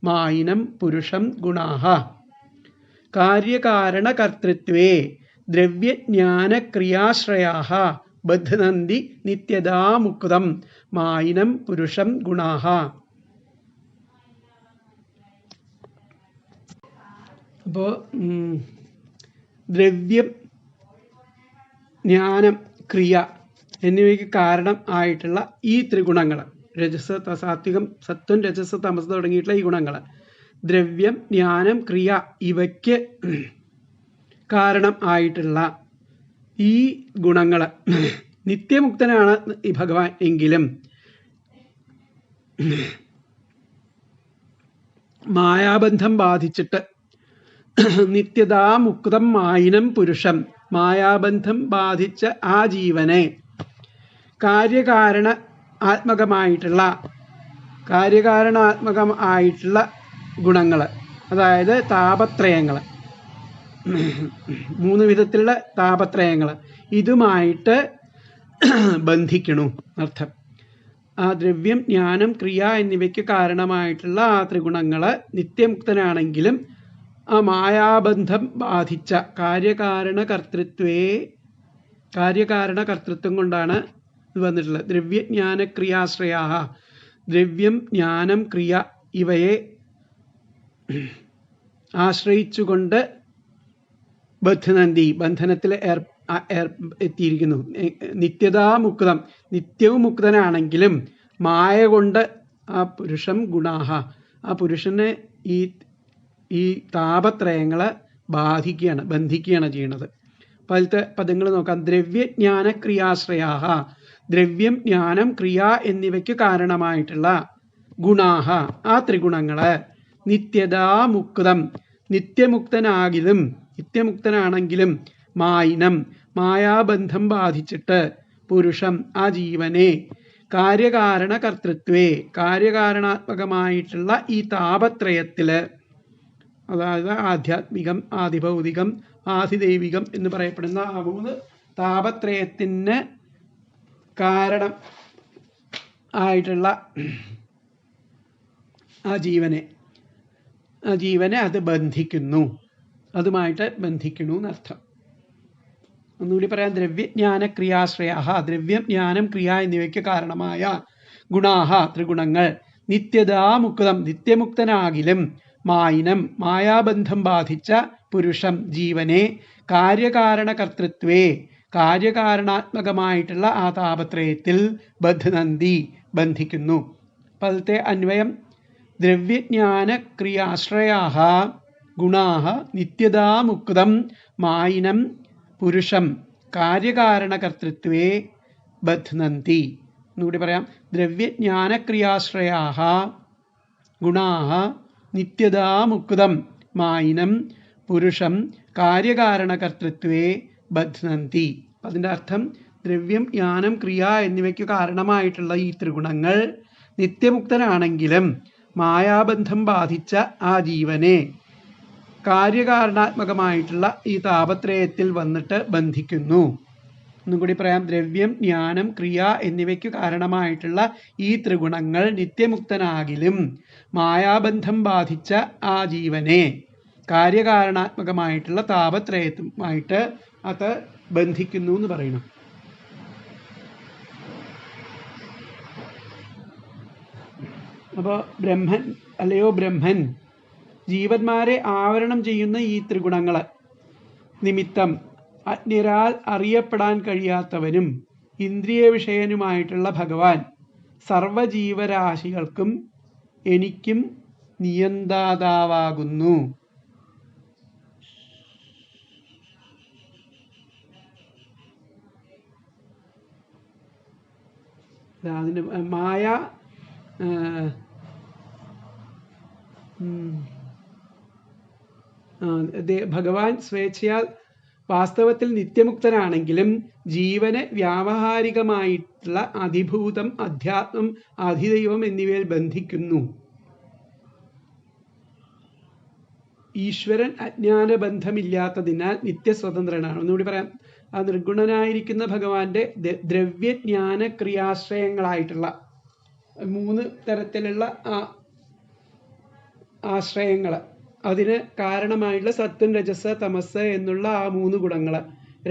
മായിനം പുരുഷം ഗുണാഃ. കാര്യകാരണകർത്തൃത്വേ ദ്രവ്യജ്ഞാനക്രിയാശ്രയാഃ ബധ്നന്തി നിത്യദാ മുകുദം മായിനം പുരുഷം ഗുണാഃ. അപ്പോൾ ദ്രവ്യം, ജ്ഞാനം, ക്രിയ എന്നിവയ്ക്ക് കാരണം ആയിട്ടുള്ള ഈ ത്രിഗുണങ്ങൾ, രജസ്, സാത്വികം, സത്വം, രജസ്, തമസ് തുടങ്ങിയിട്ടുള്ള ഈ ഗുണങ്ങൾ, ദ്രവ്യം, ജ്ഞാനം, ക്രിയ ഇവയ്ക്ക് കാരണം ആയിട്ടുള്ള ഈ ഗുണങ്ങൾ നിത്യമുക്തനാണ് ഈ ഭഗവാൻ എങ്കിലും മായാബന്ധം ബാധിച്ചിട്ട് നിത്യതാ മുക്തം മായിനം പുരുഷം, മായാബന്ധം ബാധിച്ച ആ ജീവനെ കാര്യകാരണാത്മകമായിട്ടുള്ള ഗുണങ്ങൾ, അതായത് താപത്രയങ്ങൾ, 3 വിധത്തിലുള്ള താപത്രയങ്ങൾ, ഇതുമായിട്ട് ബന്ധിക്കണു അർത്ഥം. ആ ദ്രവ്യം, ജ്ഞാനം, ക്രിയ എന്നിവയ്ക്ക് കാരണമായിട്ടുള്ള ആ ത്രിഗുണങ്ങൾ നിത്യമുക്തനാണെങ്കിലും ആ മായാബന്ധം ബാധിച്ച കാര്യകാരണകർത്തൃത്വം കൊണ്ടാണ് ഇത് വന്നിട്ടുള്ളത്. ദ്രവ്യജ്ഞാനക്രിയാശ്രയാ, ദ്രവ്യം, ജ്ഞാനം, ക്രിയ ഇവയെ ആശ്രയിച്ചുകൊണ്ട് ബധ്നന്തി, ബന്ധനത്തിൽ എത്തിയിരിക്കുന്നു. നിത്യതാ മുക്തം, നിത്യവും മുക്തനാണെങ്കിലും മായ കൊണ്ട് ആ പുരുഷം ഗുണാഹ, ആ പുരുഷനെ ഈ താപത്രയങ്ങളെ ബന്ധിക്കുകയാണ് ചെയ്യുന്നത്. അപ്പോൾ അതിലത്തെ പദങ്ങൾ നോക്കാം. ദ്രവ്യജ്ഞാനക്രിയാശ്രയാഹ, ദ്രവ്യം, ജ്ഞാനം, ക്രിയ എന്നിവയ്ക്ക് കാരണമായിട്ടുള്ള ഗുണാഹ, ആ ത്രിഗുണങ്ങള് നിത്യതാ മുക്തം, നിത്യമുക്തനാണെങ്കിലും മായിനം, മായാബന്ധം ബാധിച്ചിട്ട് പുരുഷം, ആ ജീവനെ കാര്യകാരണകർത്തൃത്വേ, കാര്യകാരണാത്മകമായിട്ടുള്ള ഈ താപത്രയത്തില്, അതായത് ആധ്യാത്മികം, ആദിഭൗതികം, ആദിദൈവികം എന്ന് പറയപ്പെടുന്ന ആ 3 താപത്രയത്തിന് ആയിട്ടുള്ള ആ ജീവനെ അത് ബന്ധിക്കുന്നു, അതുമായിട്ട് ബന്ധിക്കുന്നു എന്നർത്ഥം. ഒന്നുകൂടി പറയാം. ദ്രവ്യജ്ഞാന ക്രിയാശ്രയ, ദ്രവ്യം ജ്ഞാനം ക്രിയ എന്നിവയ്ക്ക് കാരണമായ ഗുണാഹ ത്രിഗുണങ്ങൾ നിത്യതാമുക്തം നിത്യമുക്തനാകിലും മായിനം മായാബന്ധം ബാധിച്ച പുരുഷം ജീവനെ കാര്യകാരണകർത്തൃത്വേ കാര്യകാരണാത്മകമായിട്ടുള്ള ആ താപത്രയത്തിൽ ബധ്നന്തി ബന്ധിക്കുന്നു. പദത്തെ അന്വയം ദ്രവ്യജ്ഞാന ക്രിയാശ്രയാഹ ഗുണാഹ നിത്യതാമുക്തം മായിനം പുരുഷം കാര്യകാരണകർത്തൃത്വേ ബധ്നന്തി. എന്നുകൂടി പറയാം. ദ്രവ്യജ്ഞാനക്രിയാശ്രയാഹ ഗുണാഹ നിത്യതാമുക്തം മായിനം പുരുഷം കാര്യകാരണകർത്തൃത്വേ ബധ്നന്തി. അതിൻ്റെ അർത്ഥം ദ്രവ്യം ജ്ഞാനം ക്രിയ എന്നിവയ്ക്ക് കാരണമായിട്ടുള്ള ഈ ത്രിഗുണങ്ങൾ നിത്യമുക്തനാണെങ്കിലും മായാബന്ധം ബാധിച്ച ആ ജീവനെ കാര്യകാരണാത്മകമായിട്ടുള്ള ഈ താപത്രയത്തിൽ വന്നിട്ട് ബന്ധിക്കുന്നു. ഒന്നും കൂടി പറയാം. ദ്രവ്യം ജ്ഞാനം ക്രിയ എന്നിവയ്ക്ക് കാരണമായിട്ടുള്ള ഈ ത്രിഗുണങ്ങൾ നിത്യമുക്തനാകിലും മായാബന്ധം ബാധിച്ച ആ ജീവനെ കാര്യകാരണാത്മകമായിട്ടുള്ള താപത്രയത്തുമായിട്ട് അത് ബന്ധിക്കുന്നു എന്ന് പറയണം. അപ്പോൾ ബ്രഹ്മൻ അല്ലയോ ബ്രഹ്മൻ, ജീവന്മാരെ ആവരണം ചെയ്യുന്ന ഈ ത്രിഗുണങ്ങൾ നിമിത്തം അജ്ഞരാൽ അറിയപ്പെടാൻ കഴിയാത്തവനും ഇന്ദ്രിയ വിഷയനുമായിട്ടുള്ള ഭഗവാൻ സർവജീവരാശികൾക്കും എനിക്കും നിയന്താതാവാകുന്നു. അതിന് മായ ഭഗവാൻ സ്വേച്ഛയാൽ വാസ്തവത്തിൽ നിത്യമുക്തനാണെങ്കിലും ജീവനെ വ്യാവഹാരികമായിട്ടുള്ള അധിഭൂതം അധ്യാത്മം അധിദൈവം എന്നിവയിൽ ബന്ധിക്കുന്നു. ഈശ്വരൻ അജ്ഞാനബന്ധമില്ലാത്തതിനാൽ നിത്യസ്വതന്ത്രനാണ്. ഒന്നുകൂടി പറയാം. ആ നിർഗുണനായിരിക്കുന്ന ഭഗവാന്റെ ദ്രവ്യജ്ഞാന ക്രിയാശ്രയങ്ങളായിട്ടുള്ള 3 തരത്തിലുള്ള ആശ്രയങ്ങൾ, അതിന് കാരണമായിട്ടുള്ള സത്വം രജസ് തമസ് എന്നുള്ള ആ 3 ഗുണങ്ങൾ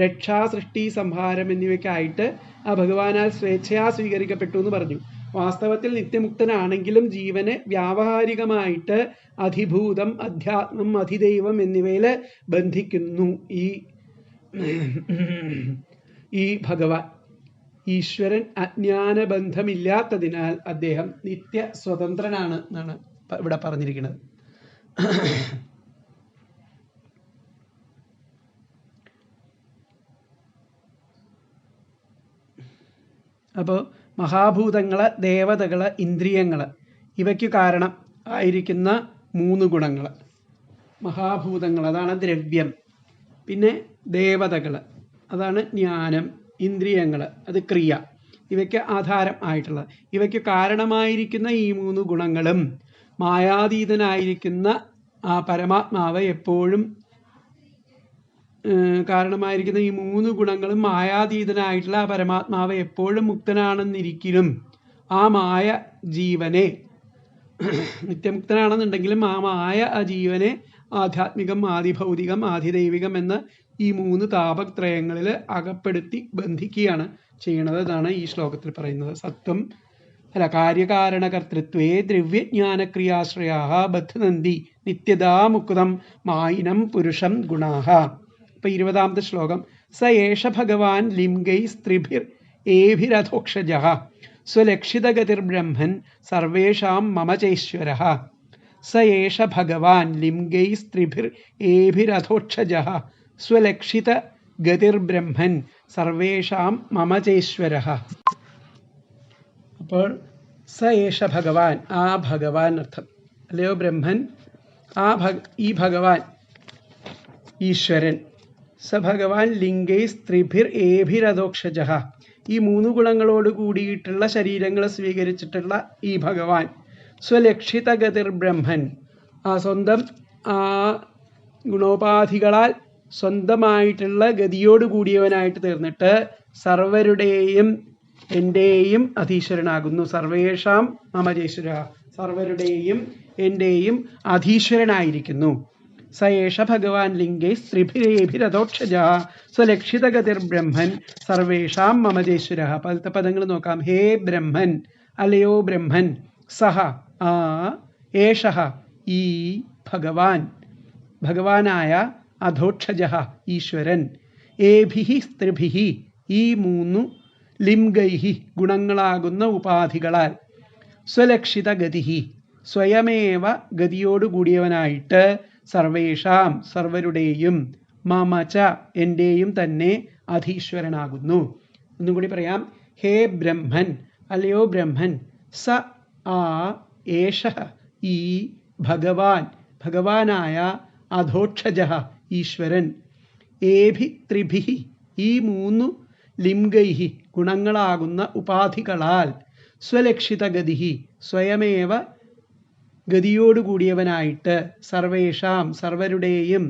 രക്ഷാ സൃഷ്ടി സംഹാരം എന്നിവയ്ക്കായിട്ട് ആ ഭഗവാനാൽ സ്വേച്ഛയാ സ്വീകരിക്കപ്പെട്ടു എന്ന് പറഞ്ഞു. വാസ്തവത്തിൽ നിത്യമുക്തനാണെങ്കിലും ജീവനെ വ്യാവഹാരികമായിട്ട് അധിഭൂതം അധ്യാത്മം അധിദൈവം എന്നിവയിൽ ബന്ധിക്കുന്നു ഈ ഭഗവാൻ. ഈശ്വരൻ അജ്ഞാനബന്ധമില്ലാത്തതിനാൽ അദ്ദേഹം നിത്യ സ്വതന്ത്രനാണ് എന്നാണ് ഇവിടെ പറഞ്ഞിരിക്കുന്നത്. അപ്പോൾ മഹാഭൂതങ്ങള് ദേവതകള് ഇന്ദ്രിയങ്ങള് ഇവയ്ക്ക് കാരണം ആയിരിക്കുന്ന 3 ഗുണങ്ങൾ. മഹാഭൂതങ്ങൾ അതാണ് ദ്രവ്യം, പിന്നെ ദേവതകൾ അതാണ് ജ്ഞാനം, ഇന്ദ്രിയങ്ങൾ അത് ക്രിയ, ഇവയ്ക്ക് ആധാരം ആയിട്ടുള്ള ഇവയ്ക്ക് കാരണമായിരിക്കുന്ന ഈ 3 ഗുണങ്ങളും മായാതീതനായിരിക്കുന്ന ആ പരമാത്മാവ് എപ്പോഴും കാരണമായിരിക്കുന്ന ഈ 3 ഗുണങ്ങളും മായാതീതനായിട്ടുള്ള ആ പരമാത്മാവ് എപ്പോഴും മുക്തനാണെന്നിരിക്കലും ആ മായ ജീവനെ നിത്യമുക്തനാണെന്നുണ്ടെങ്കിലും ആ മായ ആ ജീവനെ ആധ്യാത്മികം ആദിഭൗതികം ആദിദൈവികം എന്ന ഈ 3 താപത്രയങ്ങളിൽ അകപ്പെടുത്തി ബന്ധിക്കുകയാണ് ചെയ്യണത്. ഇതാണ് ഈ ശ്ലോകത്തിൽ പറയുന്നത്. സത്വം കാര്യകാരണകർത്തൃത്വേ ദ്രവ്യജ്ഞാനക്രിയാശ്രയാ ബധ്നന്തി നിത്യതാമുക്തം മായിനം പുരുഷം ഗുണാഹ. ഇപ്പൊ 20ാമത്തെ ശ്ലോകം. സ ഏഷ ഭഗവാൻ ലിംഗൈ സ്ത്രീഭിർ ഏഭിരധോക്ഷജഃ സ്വലക്ഷിതഗതിർബ്രഹ്മൻ സർവേഷാം മമ ചൈശ്വരഃ. സ ഏഷ ഭഗവാൻ ലിംഗൈ സ്ത്രീഭിർ ഏഭിരധോക്ഷജഃ സ്വലക്ഷിതഗതിർബ്രഹ്മൻ സർവേഷാം മമ ചൈശ്വരഃ. അപ്പോൾ സ ഏഷ ഭഗവാൻ, ആ ഭഗവാൻ അർത്ഥം, അല്ലയോ ബ്രഹ്മൻ, ഈ ഭഗവാൻ ഈശ്വരൻ. സ ഭഗവാൻ ലിംഗൈ സ്ത്രീഭിർ ഏഭിരധോക്ഷജഃ, ഈ 3 ഗുണങ്ങളോട് കൂടിയിട്ടുള്ള ശരീരങ്ങൾ സ്വീകരിച്ചിട്ടുള്ള ഈ ഭഗവാൻ. സ്വലക്ഷിതഗതിർ ബ്രഹ്മൻ, ആ സ്വന്തം ആ ഗുണോപാധികളാൽ സ്വന്തമായിട്ടുള്ള ഗതിയോട് കൂടിയവനായിട്ട് തീർന്നിട്ട് സർവരുടെയും എൻ്റെയും അധീശ്വരനാകുന്നു. സർവേഷാം മമജേശ്വര, സർവരുടെയും എൻ്റെയും അധീശ്വരനായിരിക്കുന്നു. സയേഷ ഭഗവാൻ ലിംഗൈ സ്ത്രീഭിരേഭിരഥോക്ഷജ സ്വലക്ഷിതഗതിർബ്രഹ്മൻ സർവേഷാം മമജേശ്വര. പതിത്തെ പദങ്ങൾ നോക്കാം. ഹേ ബ്രഹ്മൻ, അലയോ ബ്രഹ്മൻ, സഹ ആ, ഏഷഃ ഈ, ഭഗവാൻ ഭഗവാനായ, അധോക്ഷജ ഈശ്വരൻ, ഏഭിഹി സ്ത്രീഭിഹി ഈ മൂന്നു, ലിംഗൈഹി ഗുണങ്ങളാകുന്ന ഉപാധികളാൽ, സ്വലക്ഷിതഗതിഹി സ്വയമേവ ഗതിയോടുകൂടിയവനായിട്ട്, സർവേഷാം സർവരുടെയും, മമച എൻ്റെയും തന്നെ അധീശ്വരനാകുന്നു. ഒന്നും കൂടി പറയാം. ഹേ ബ്രഹ്മൻ, അല്ലയോ ബ്രഹ്മൻ, സ ആ, ഏഷഃ ഈ, ഭഗവാൻ ഭഗവാനായ, അധോക്ഷജ ഈശ്വരൻ, ഏഭി ത്രിഭിഹി ഈ മൂന്നു, ലിംഗൈഹി ഗുണങ്ങളാകുന്ന ഉപാധികളാൽ, സ്വലക്ഷിതഗതിഹി സ്വയമേവ ഗതിയോടുകൂടിയവനായിട്ട്, സർവേഷാം സർവരുടെയും,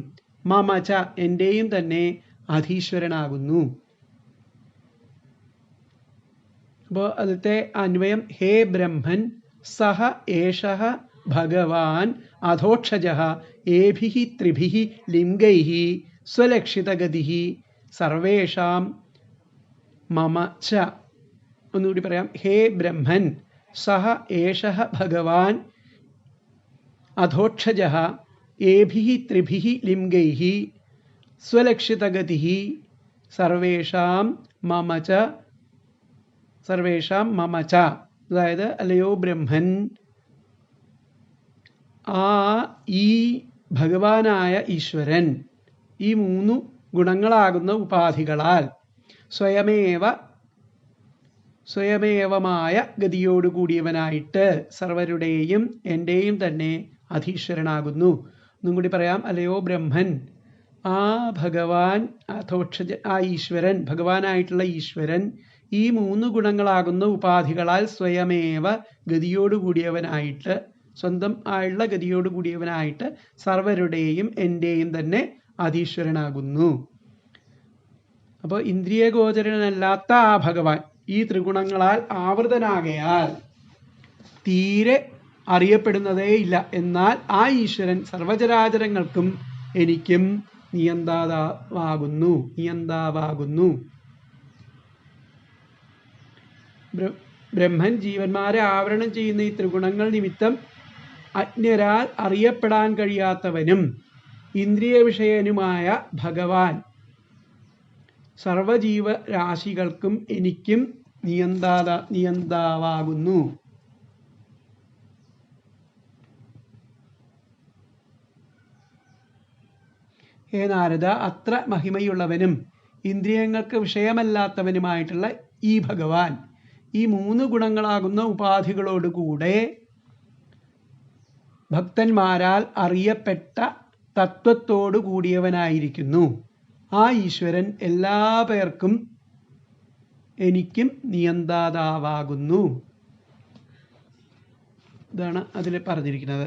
മമച എൻ്റെയും തന്നെ അധീശ്വരനാകുന്നു. അപ്പോൾ അതിലത്തെ അന്വയം ഹേ ബ്രഹ്മൻ സഹ ഏഷഃ ഭഗവാൻ അധോക്ഷജഃ ഏഭിഹി ത്രിഭിഹി ലിംഗൈഹി സ്വലക്ഷിതഗതിഹി സർവേഷാം മമച. ഒന്നുകൂടി പറയാം. ഹേ ബ്രഹ്മൻ സഹ ഏഷഃ ഭഗവാൻ അധോക്ഷജഃ ഏഭിഹി ത്രിഭിഹി ലിംഗൈഹി സ്വലക്ഷിതഗതിഹി സർവേഷാം മമച, സർവേഷാം മമച. അതായത് അല്ലയോ ബ്രഹ്മൻ, ആ ഈ ഭഗവാനായ ഈശ്വരൻ ഈ മൂന്നു ഗുണങ്ങളാകുന്ന ഉപാധികളാൽ സ്വയമേവമായ ഗതിയോടുകൂടിയവനായിട്ട്, സർവരുടെയും എൻ്റെയും തന്നെ അധീശ്വരനാകുന്നു. ഒന്നും കൂടി പറയാം. അല്ലയോ ബ്രഹ്മൻ, ആ ഭഗവാൻ അധോക്ഷജ ആ ഈശ്വരൻ ഭഗവാനായിട്ടുള്ള ഈശ്വരൻ ഈ മൂന്ന് ഗുണങ്ങളാകുന്ന ഉപാധികളാൽ സ്വയമേവ ഗതിയോടുകൂടിയവനായിട്ട്, സ്വന്തം ആയുള്ള ഗതിയോടുകൂടിയവനായിട്ട്, സർവരുടെയും എൻ്റെയും തന്നെ അധീശ്വരനാകുന്നു. അപ്പോൾ ഇന്ദ്രിയഗോചരനല്ലാത്ത ആ ഭഗവാൻ ഈ ത്രിഗുണങ്ങളാൽ ആവൃതനാകയാൽ തീരെ അറിയപ്പെടുന്നതേ ഇല്ല. എന്നാൽ ആ ഈശ്വരൻ സർവചരാചരങ്ങൾക്കും എനിക്കും നിയന്താവാകുന്നു. ബ്രഹ്മൻ ജീവന്മാരെ ആവരണം ചെയ്യുന്ന ഈ ത്രിഗുണങ്ങൾ നിമിത്തം അജ്ഞരാൽ അറിയപ്പെടാൻ കഴിയാത്തവനും ഇന്ദ്രിയ വിഷയനുമായ ഭഗവാൻ സർവജീവരാശികൾക്കും എനിക്കും നിയന്താവാകുന്നു. ഹേ നാരദ, അത്ര മഹിമയുള്ളവനും ഇന്ദ്രിയങ്ങൾക്ക് വിഷയമല്ലാത്തവനുമായിട്ടുള്ള ഈ ഭഗവാൻ ഈ മൂന്ന് ഗുണങ്ങളാകുന്ന ഉപാധികളോടുകൂടെ ഭക്തന്മാരാൽ അറിയപ്പെട്ട തത്വത്തോടു കൂടിയവനായിരിക്കുന്നു. ആ ഈശ്വരൻ എല്ലാ പേർക്കും എനിക്കും നിയന്താവാകുന്നു. ഇതാണ് അതിൽ പറഞ്ഞിരിക്കുന്നത്.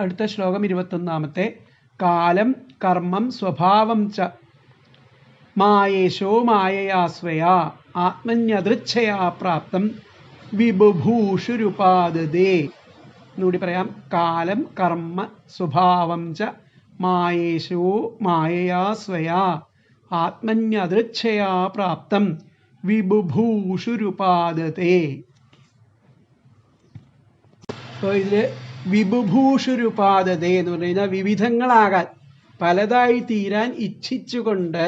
അടുത്ത ശ്ലോകം 21. കാലം കർമ്മം സ്വഭാവം ച മായേശോ മായയാ സ്വയാ ആത്മന്യദൃച്ഛയാ പ്രാപ്തം വിബുഭൂഷുരുപാദതേ. എന്നുകൂടി പറയാം. കാലം കർമ്മ സ്വഭാവം ച മായേശോ മായയാ സ്വയാ ആത്മന്യദൃച്ഛയാ പ്രാപ്തം വിബുഭൂഷുരുപാദതേ. അപ്പോൾ ഇതിൽ വിബുഭൂഷുരുപാദതേ എന്ന് പറഞ്ഞു കഴിഞ്ഞാൽ വിവിധങ്ങളാകാൻ, പലതായി തീരാൻ ഇച്ഛിച്ചുകൊണ്ട്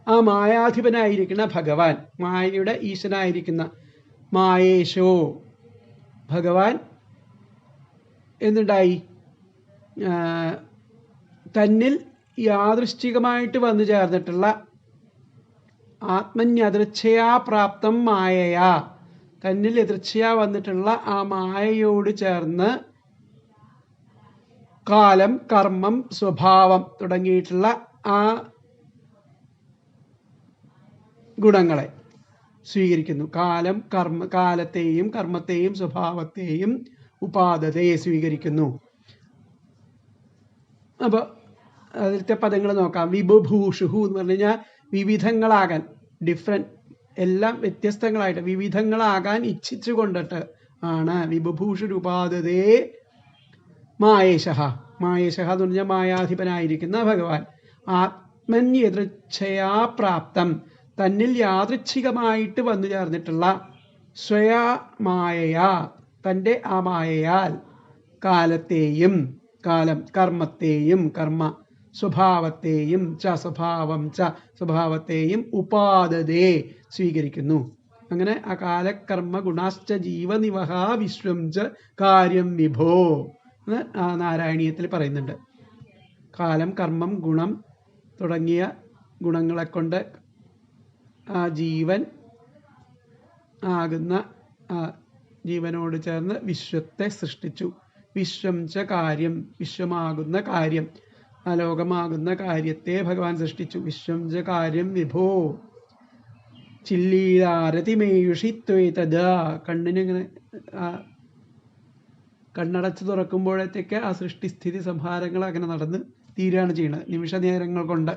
ആ മായാധിപനായിരിക്കുന്ന ഭഗവാൻ, മായയുടെ ഈശനായിരിക്കുന്ന മായേശോ ഭഗവാൻ എന്തുണ്ടായി, തന്നിൽ യാദൃശ്ചികമായിട്ട് വന്നു ചേർന്നിട്ടുള്ള ആത്മന്യദൃച്ഛയാ പ്രാപ്തം മായയാ, തന്നിൽ എതിർച്ചയാ വന്നിട്ടുള്ള ആ മായയോട് ചേർന്ന് കാലം കർമ്മം സ്വഭാവം തുടങ്ങിയിട്ടുള്ള ആ ഗുണങ്ങളെ സ്വീകരിക്കുന്നു. കാലം കാലത്തെയും കർമ്മത്തെയും സ്വഭാവത്തെയും ഉപാദതയെ സ്വീകരിക്കുന്നു. അപ്പോൾ അതിലത്തെ പദങ്ങൾ നോക്കാം. വിബുഭൂഷുഹു എന്ന് പറഞ്ഞു കഴിഞ്ഞാൽ വിവിധങ്ങളാകാൻ, ഡിഫറെൻറ്റ്, എല്ലാം വ്യത്യസ്തങ്ങളായിട്ട് വിവിധങ്ങളാകാൻ ഇച്ഛിച്ചു കൊണ്ടിട്ട് ആണ് വിബുഭൂഷുരുപാദതേ മായേശഃ. മായേശഃ എന്ന് പറഞ്ഞാൽ മായാധിപനായിരിക്കുന്ന ഭഗവാൻ. ആത്മന്യദൃച്ഛയാ പ്രാപ്തം, തന്നിൽ യാദൃച്ഛികമായിട്ട് വന്നു ചേർന്നിട്ടുള്ള, സ്വയാ മായയാ, തൻ്റെ ആ മായയാൽ, കാലത്തെയും, കാലം കർമ്മത്തെയും, കർമ്മ സ്വഭാവത്തെയും, സ്വഭാവം സ്വഭാവത്തെയും, ഉപാദതേ സ്വീകരിക്കുന്നു. അങ്ങനെ ആ കാലകർമ്മ ഗുണാശ്ച ജീവനിവഹ വിശ്വം ച കാര്യം വിഭോ എന്ന് ആ നാരായണീയത്തിൽ പറയുന്നുണ്ട്. കാലം, കർമ്മം, ഗുണം തുടങ്ങിയ ഗുണങ്ങളെ കൊണ്ട് ആ ജീവൻ ആകുന്ന ജീവനോട് ചേർന്ന് വിശ്വത്തെ സൃഷ്ടിച്ചു. വിശ്വം ച കാര്യം, വിശ്വമാകുന്ന കാര്യം, ആ ലോകമാകുന്ന കാര്യത്തെ ഭഗവാൻ സൃഷ്ടിച്ചു. വിശ്വം ച കാര്യം വിഭോ ചില്ലീലാരതിമേയുഷിത്വേതദ. കണ്ണിനിങ്ങനെ കണ്ണടച്ച് തുറക്കുമ്പോഴത്തേക്ക് ആ സൃഷ്ടിസ്ഥിതി സംഹാരങ്ങൾ അങ്ങനെ നടന്ന് തീരുകയാണ് ചെയ്യുന്നത് നിമിഷ നേരങ്ങൾ കൊണ്ട്.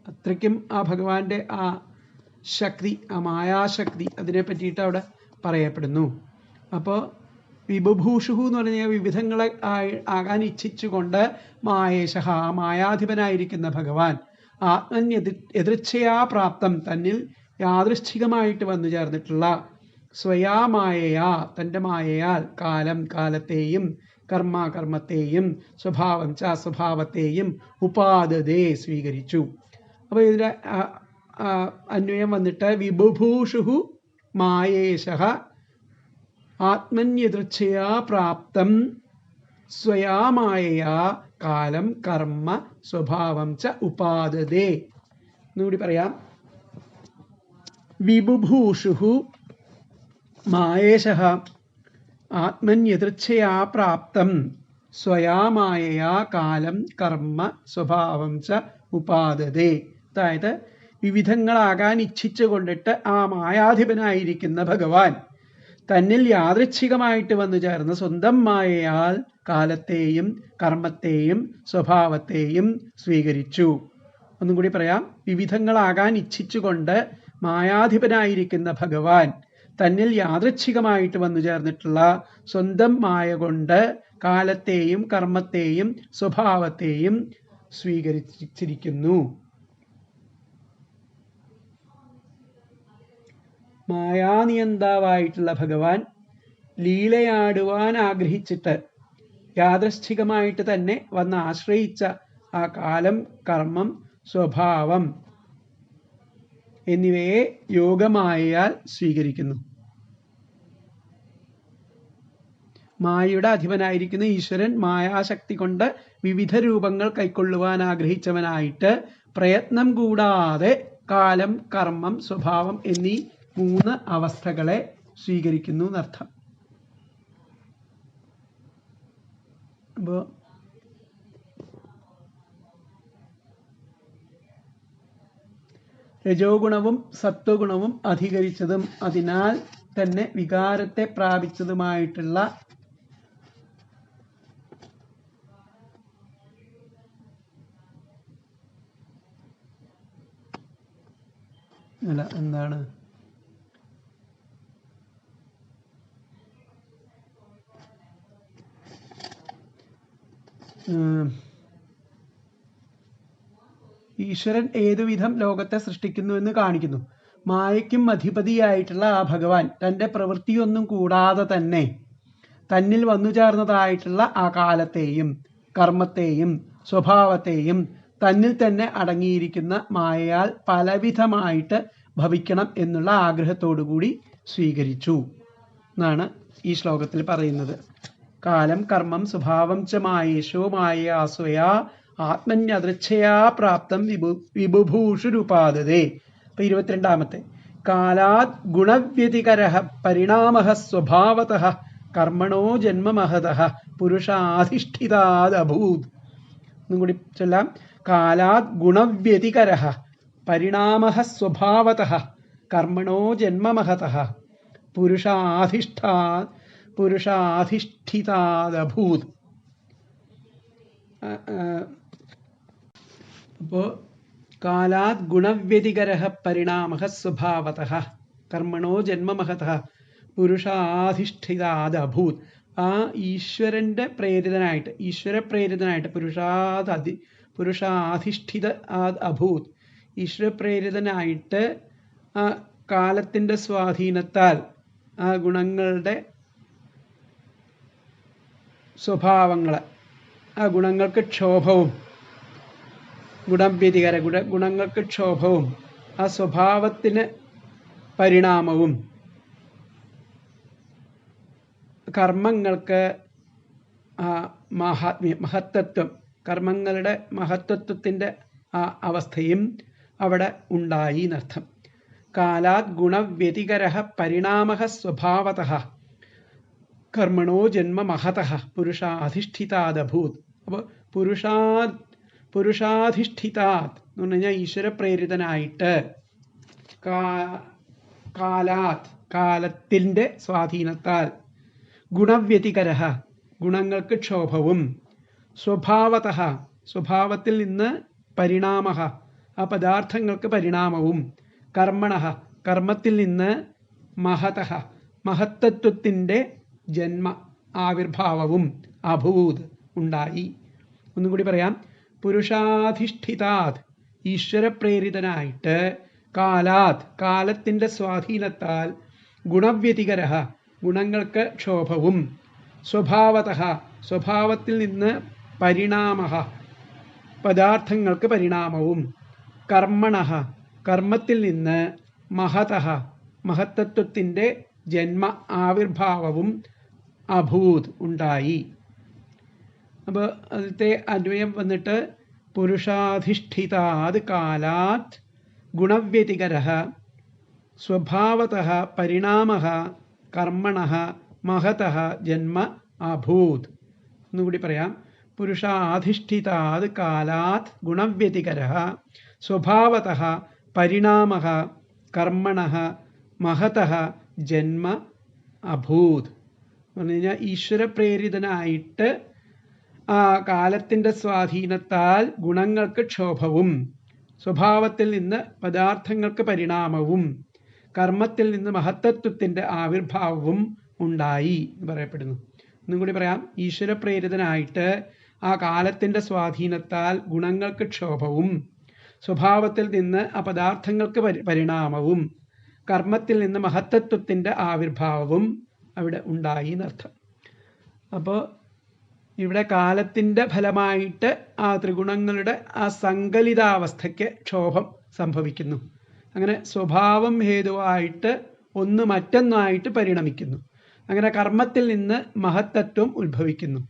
അത്രയ്ക്കും ആ ഭഗവാന്റെ ആ ശക്തി, ആ മായാശക്തി, അതിനെ പറ്റിയിട്ട് അവിടെ പറയപ്പെടുന്നു. അപ്പോൾ വിബുഭൂഷുഹു എന്ന് പറഞ്ഞാൽ വിവിധങ്ങളെ ആകാൻ ഇച്ഛിച്ചുകൊണ്ട് മായേശഃ, ആ മായാധിപനായിരിക്കുന്ന ഭഗവാൻ, എദൃച്ഛയാ പ്രാപ്തം, തന്നിൽ യാദൃശ്ചികമായിട്ട് വന്നു ചേർന്നിട്ടുള്ള, സ്വയാ മായയാ, തൻ്റെ മായയാൽ, കാലം കാലത്തെയും, കർമ്മ കർമ്മത്തെയും, സ്വഭാവം സ്വഭാവത്തെയും, ഉപാദതേ സ്വീകരിച്ചു. അപ്പോൾ ഇതിൻ്റെ അന്വയം വന്നിട്ട് വിബുഭൂഷുഹു മായേശഃ ആത്മന്യദൃച്ഛയാ പ്രാപ്തം സ്വയാ മായയാ കാലം കർമ്മ സ്വഭാവം ച ഉപാദതേ. എന്നുകൂടി പറയാം. വിബുഭൂഷുഹു മായേശഃ ആത്മന്യദൃച്ഛയാ പ്രാപ്തം സ്വയാ മായയാ കാലം കർമ്മ സ്വഭാവം ച ഉപാദതേ. അതായത് വിവിധങ്ങളാകാൻ ഇച്ഛിച്ചു കൊണ്ടിട്ട് ആ മായാധിപനായിരിക്കുന്ന ഭഗവാൻ തന്നിൽ യാദൃച്ഛികമായിട്ട് വന്നു ചേർന്ന് സ്വന്തം മായയാൽ കാലത്തെയും കർമ്മത്തെയും സ്വഭാവത്തെയും സ്വീകരിച്ചു. ഒന്നും കൂടി പറയാം. വിവിധങ്ങളാകാൻ ഇച്ഛിച്ചുകൊണ്ട് മായാധിപനായിരിക്കുന്ന ഭഗവാൻ തന്നിൽ യാദൃച്ഛികമായിട്ട് വന്നു ചേർന്നിട്ടുള്ള സ്വന്തം മായ കൊണ്ട് കാലത്തെയും കർമ്മത്തെയും സ്വഭാവത്തെയും സ്വീകരിച്ചിരിക്കുന്നു. മായാനിയന്താവായിട്ടുള്ള ഭഗവാൻ ലീലയാടുവാൻ ആഗ്രഹിച്ചിട്ട് യാദൃച്ഛികമായിട്ട് തന്നെ വന്ന് ആശ്രയിച്ച ആ കാലം, കർമ്മം, സ്വഭാവം എന്നിവയെ യോഗമായയാൽ സ്വീകരിക്കുന്നു. മായയുടെ അധിപനായിരിക്കുന്ന ഈശ്വരൻ മായാശക്തി കൊണ്ട് വിവിധ രൂപങ്ങൾ കൈക്കൊള്ളുവാൻ ആഗ്രഹിച്ചവനായിട്ട് പ്രയത്നം കൂടാതെ കാലം, കർമ്മം, സ്വഭാവം എന്നീ 3 അവസ്ഥകളെ സ്വീകരിക്കുന്നു എന്നർത്ഥം. അപ്പോൾ രജോ ഗുണവും സത്വഗുണവും അധികരിച്ചതും അതിനാൽ തന്നെ വികാരത്തെ പ്രാപിച്ചതുമായിട്ടുള്ള എന്താണ് ഈശ്വരൻ ഏതുവിധം ലോകത്തെ സൃഷ്ടിക്കുന്നു എന്ന് കാണിക്കുന്നു. മായയ്ക്കും അധിപതിയായിട്ടുള്ള ആ ഭഗവാൻ തൻ്റെ പ്രവൃത്തിയൊന്നും കൂടാതെ തന്നെ തന്നിൽ വന്നു ചേർന്നതായിട്ടുള്ള ആ കാലത്തെയും കർമ്മത്തെയും സ്വഭാവത്തെയും തന്നിൽ തന്നെ അടങ്ങിയിരിക്കുന്ന മായയാൽ പലവിധമായിട്ട് ഭവിക്കണം എന്നുള്ള ആഗ്രഹത്തോടുകൂടി സ്വീകരിച്ചു എന്നാണ് ഈ ശ്ലോകത്തിൽ പറയുന്നത്. കാലം കർമ്മം സ്വഭാവം ച മായേശോ മായയാസ്വയാ ആത്മന്യദൃച്ഛയാ പ്രാപ്തം വിബുഭൂഷുരുപാദതേ. അപ്പൊ 22ാമത്തെ കാലാത് ഗുണവ്യതികരഃ പരിണാമഃ സ്വഭാവതഃ കർമ്മണോ ജന്മമഹതഃ പുരുഷാധിഷ്ഠിതാദഭൂത്. ഒന്നും കൂടി ചൊല്ലാം. കാലാത് ഗുണവ്യതികരഃ പരിണാമഃ സ്വഭാവതഃ കർമ്മണോ ജന്മമഹതഃ പുരുഷാധിഷ്ഠിതാദഭൂത്. അപ്പോൾ കാലാത് ഗുണവ്യതികരഃ പരിണാമഃ സ്വഭാവതഃ കർമ്മണോ ജന്മമഹതഃ പുരുഷാധിഷ്ഠിതാദ് അഭൂത്. ആ ഈശ്വരൻ്റെ പ്രേരിതനായിട്ട്, ഈശ്വരപ്രേരിതനായിട്ട് പുരുഷാധിഷ്ഠിത അഭൂത്, ഈശ്വരപ്രേരിതനായിട്ട് ആ കാലത്തിൻ്റെ സ്വാധീനത്താൽ ആ ഗുണങ്ങളുടെ സ്വഭാവങ്ങൾ, ആ ഗുണങ്ങൾക്ക് ക്ഷോഭവും, ഗുണവ്യതികര ഗുണങ്ങൾക്ക് ക്ഷോഭവും ആ സ്വഭാവത്തിന് പരിണാമവും, കർമ്മങ്ങൾക്ക് മഹത്തത്വം, കർമ്മങ്ങളുടെ മഹത്വത്തിൻ്റെ ആ അവസ്ഥയും അവിടെ ഉണ്ടായി എന്നർത്ഥം. കാലാത് ഗുണവ്യതികരഃ പരിണാമഃ സ്വഭാവതഃ കർമ്മണോ ജന്മ മഹതഃ പുരുഷാധിഷ്ഠിതാദഭൂത്. അപ്പോൾ പുരുഷാധിഷ്ഠിതാത് എന്ന് പറഞ്ഞു കഴിഞ്ഞാൽ ഈശ്വരപ്രേരിതനായിട്ട്, കാലാത് കാലത്തിൻ്റെ സ്വാധീനത്താൽ, ഗുണവ്യതികരഃ ഗുണങ്ങൾക്ക് ക്ഷോഭവും, സ്വഭാവതഃ സ്വഭാവത്തിൽ നിന്ന് പരിണാമഃ ആ പദാർത്ഥങ്ങൾക്ക് പരിണാമവും, കർമ്മണഃ കർമ്മത്തിൽ നിന്ന് മഹതഃ മഹത്തത്വത്തിൻ്റെ ജന്മ ആവിർഭാവവും അഭൂത് ഉണ്ടായി. ഒന്നും കൂടി പറയാം. പുരുഷാധിഷ്ഠിതാത് ഈശ്വരപ്രേരിതനായിട്ട്, കാലാത് കാലത്തിൻ്റെ സ്വാധീനത്താൽ, ഗുണവ്യതികരഃ ഗുണങ്ങൾക്ക് ക്ഷോഭവും, സ്വഭാവതഃ സ്വഭാവത്തിൽ നിന്ന് പരിണാമഃ പദാർത്ഥങ്ങൾക്ക് പരിണാമവും, കർമ്മണഃ കർമ്മത്തിൽ നിന്ന് മഹതഃ മഹത്തത്വത്തിൻ്റെ ജന്മ ആവിർഭാവവും അഭൂത് ഉണ്ടായി. അപ്പോൾ അതിലത്തെ അന്വയം വന്നിട്ട് പുരുഷാധിഷ്ഠിതാത് കാലാത് ഗുണവ്യതികരഃ സ്വഭാവതഃ പരിണാമഃ കർമ്മണഃ മഹതഃ ജന്മ അഭൂത്. ഒന്നുകൂടി പറയാം. പുരുഷാധിഷ്ഠിതാത് കാലാത് ഗുണവ്യതികരഃ സ്വഭാവതഃ പരിണാമഃ കർമ്മണഃ മഹതഃ ജന്മ അഭൂത്. എന്ന് പറഞ്ഞു കഴിഞ്ഞാൽ ഈശ്വരപ്രേരിതനായിട്ട് ആ കാലത്തിൻ്റെ സ്വാധീനത്താൽ ഗുണങ്ങൾക്ക് ക്ഷോഭവും, സ്വഭാവത്തിൽ നിന്ന് പദാർത്ഥങ്ങൾക്ക് പരിണാമവും, കർമ്മത്തിൽ നിന്ന് മഹത്തത്വത്തിൻ്റെ ആവിർഭാവവും ഉണ്ടായി എന്ന് പറയപ്പെടുന്നു. ഒന്നും കൂടി പറയാം. ഈശ്വരപ്രേരിതനായിട്ട് ആ കാലത്തിൻ്റെ സ്വാധീനത്താൽ ഗുണങ്ങൾക്ക് ക്ഷോഭവും, സ്വഭാവത്തിൽ നിന്ന് ആ പദാർത്ഥങ്ങൾക്ക് പരിണാമവും, കർമ്മത്തിൽ നിന്ന് മഹത്തത്വത്തിൻ്റെ ആവിർഭാവവും അവിടെ ഉണ്ടായി എന്നർത്ഥം. അപ്പോൾ ഇവിടെ കാലത്തിൻ്റെ ഫലമായിട്ട് ആ ത്രിഗുണങ്ങളുടെ ആ സങ്കലിതാവസ്ഥയ്ക്ക് ക്ഷോഭം സംഭവിക്കുന്നു. അങ്ങനെ സ്വഭാവം ഹേതുവായിട്ട് ഒന്ന് മറ്റൊന്നായിട്ട് പരിണമിക്കുന്നു. അങ്ങനെ കർമ്മത്തിൽ നിന്ന് മഹത്തത്വം ഉത്ഭവിക്കുന്നു.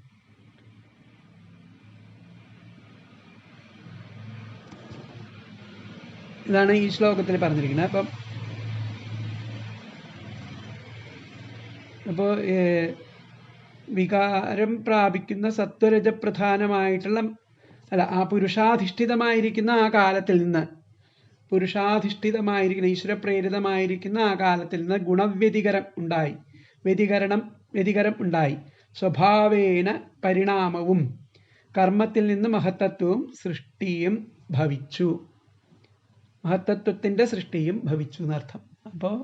ഇതാണ് ഈ ശ്ലോകത്തിൽ പറഞ്ഞിരിക്കുന്നത്. അപ്പോൾ വികാരം പ്രാപിക്കുന്ന സത്വരജപ്രധാനമായിട്ടുള്ള ആ പുരുഷാധിഷ്ഠിതമായിരിക്കുന്ന ആ കാലത്തിൽ നിന്ന്, പുരുഷാധിഷ്ഠിതമായിരിക്കുന്ന ഈശ്വരപ്രേരിതമായിരിക്കുന്ന ആ കാലത്തിൽ നിന്ന് ഗുണവ്യതികരം ഉണ്ടായി, വ്യതികരം ഉണ്ടായി. സ്വഭാവേന പരിണാമവും, കർമ്മത്തിൽ നിന്ന് മഹത്തത്വവും സൃഷ്ടിയും ഭവിച്ചു. മഹത്തത്വത്തിൻ്റെ സൃഷ്ടിയും ഭവിച്ചു എന്നർത്ഥം. അപ്പോൾ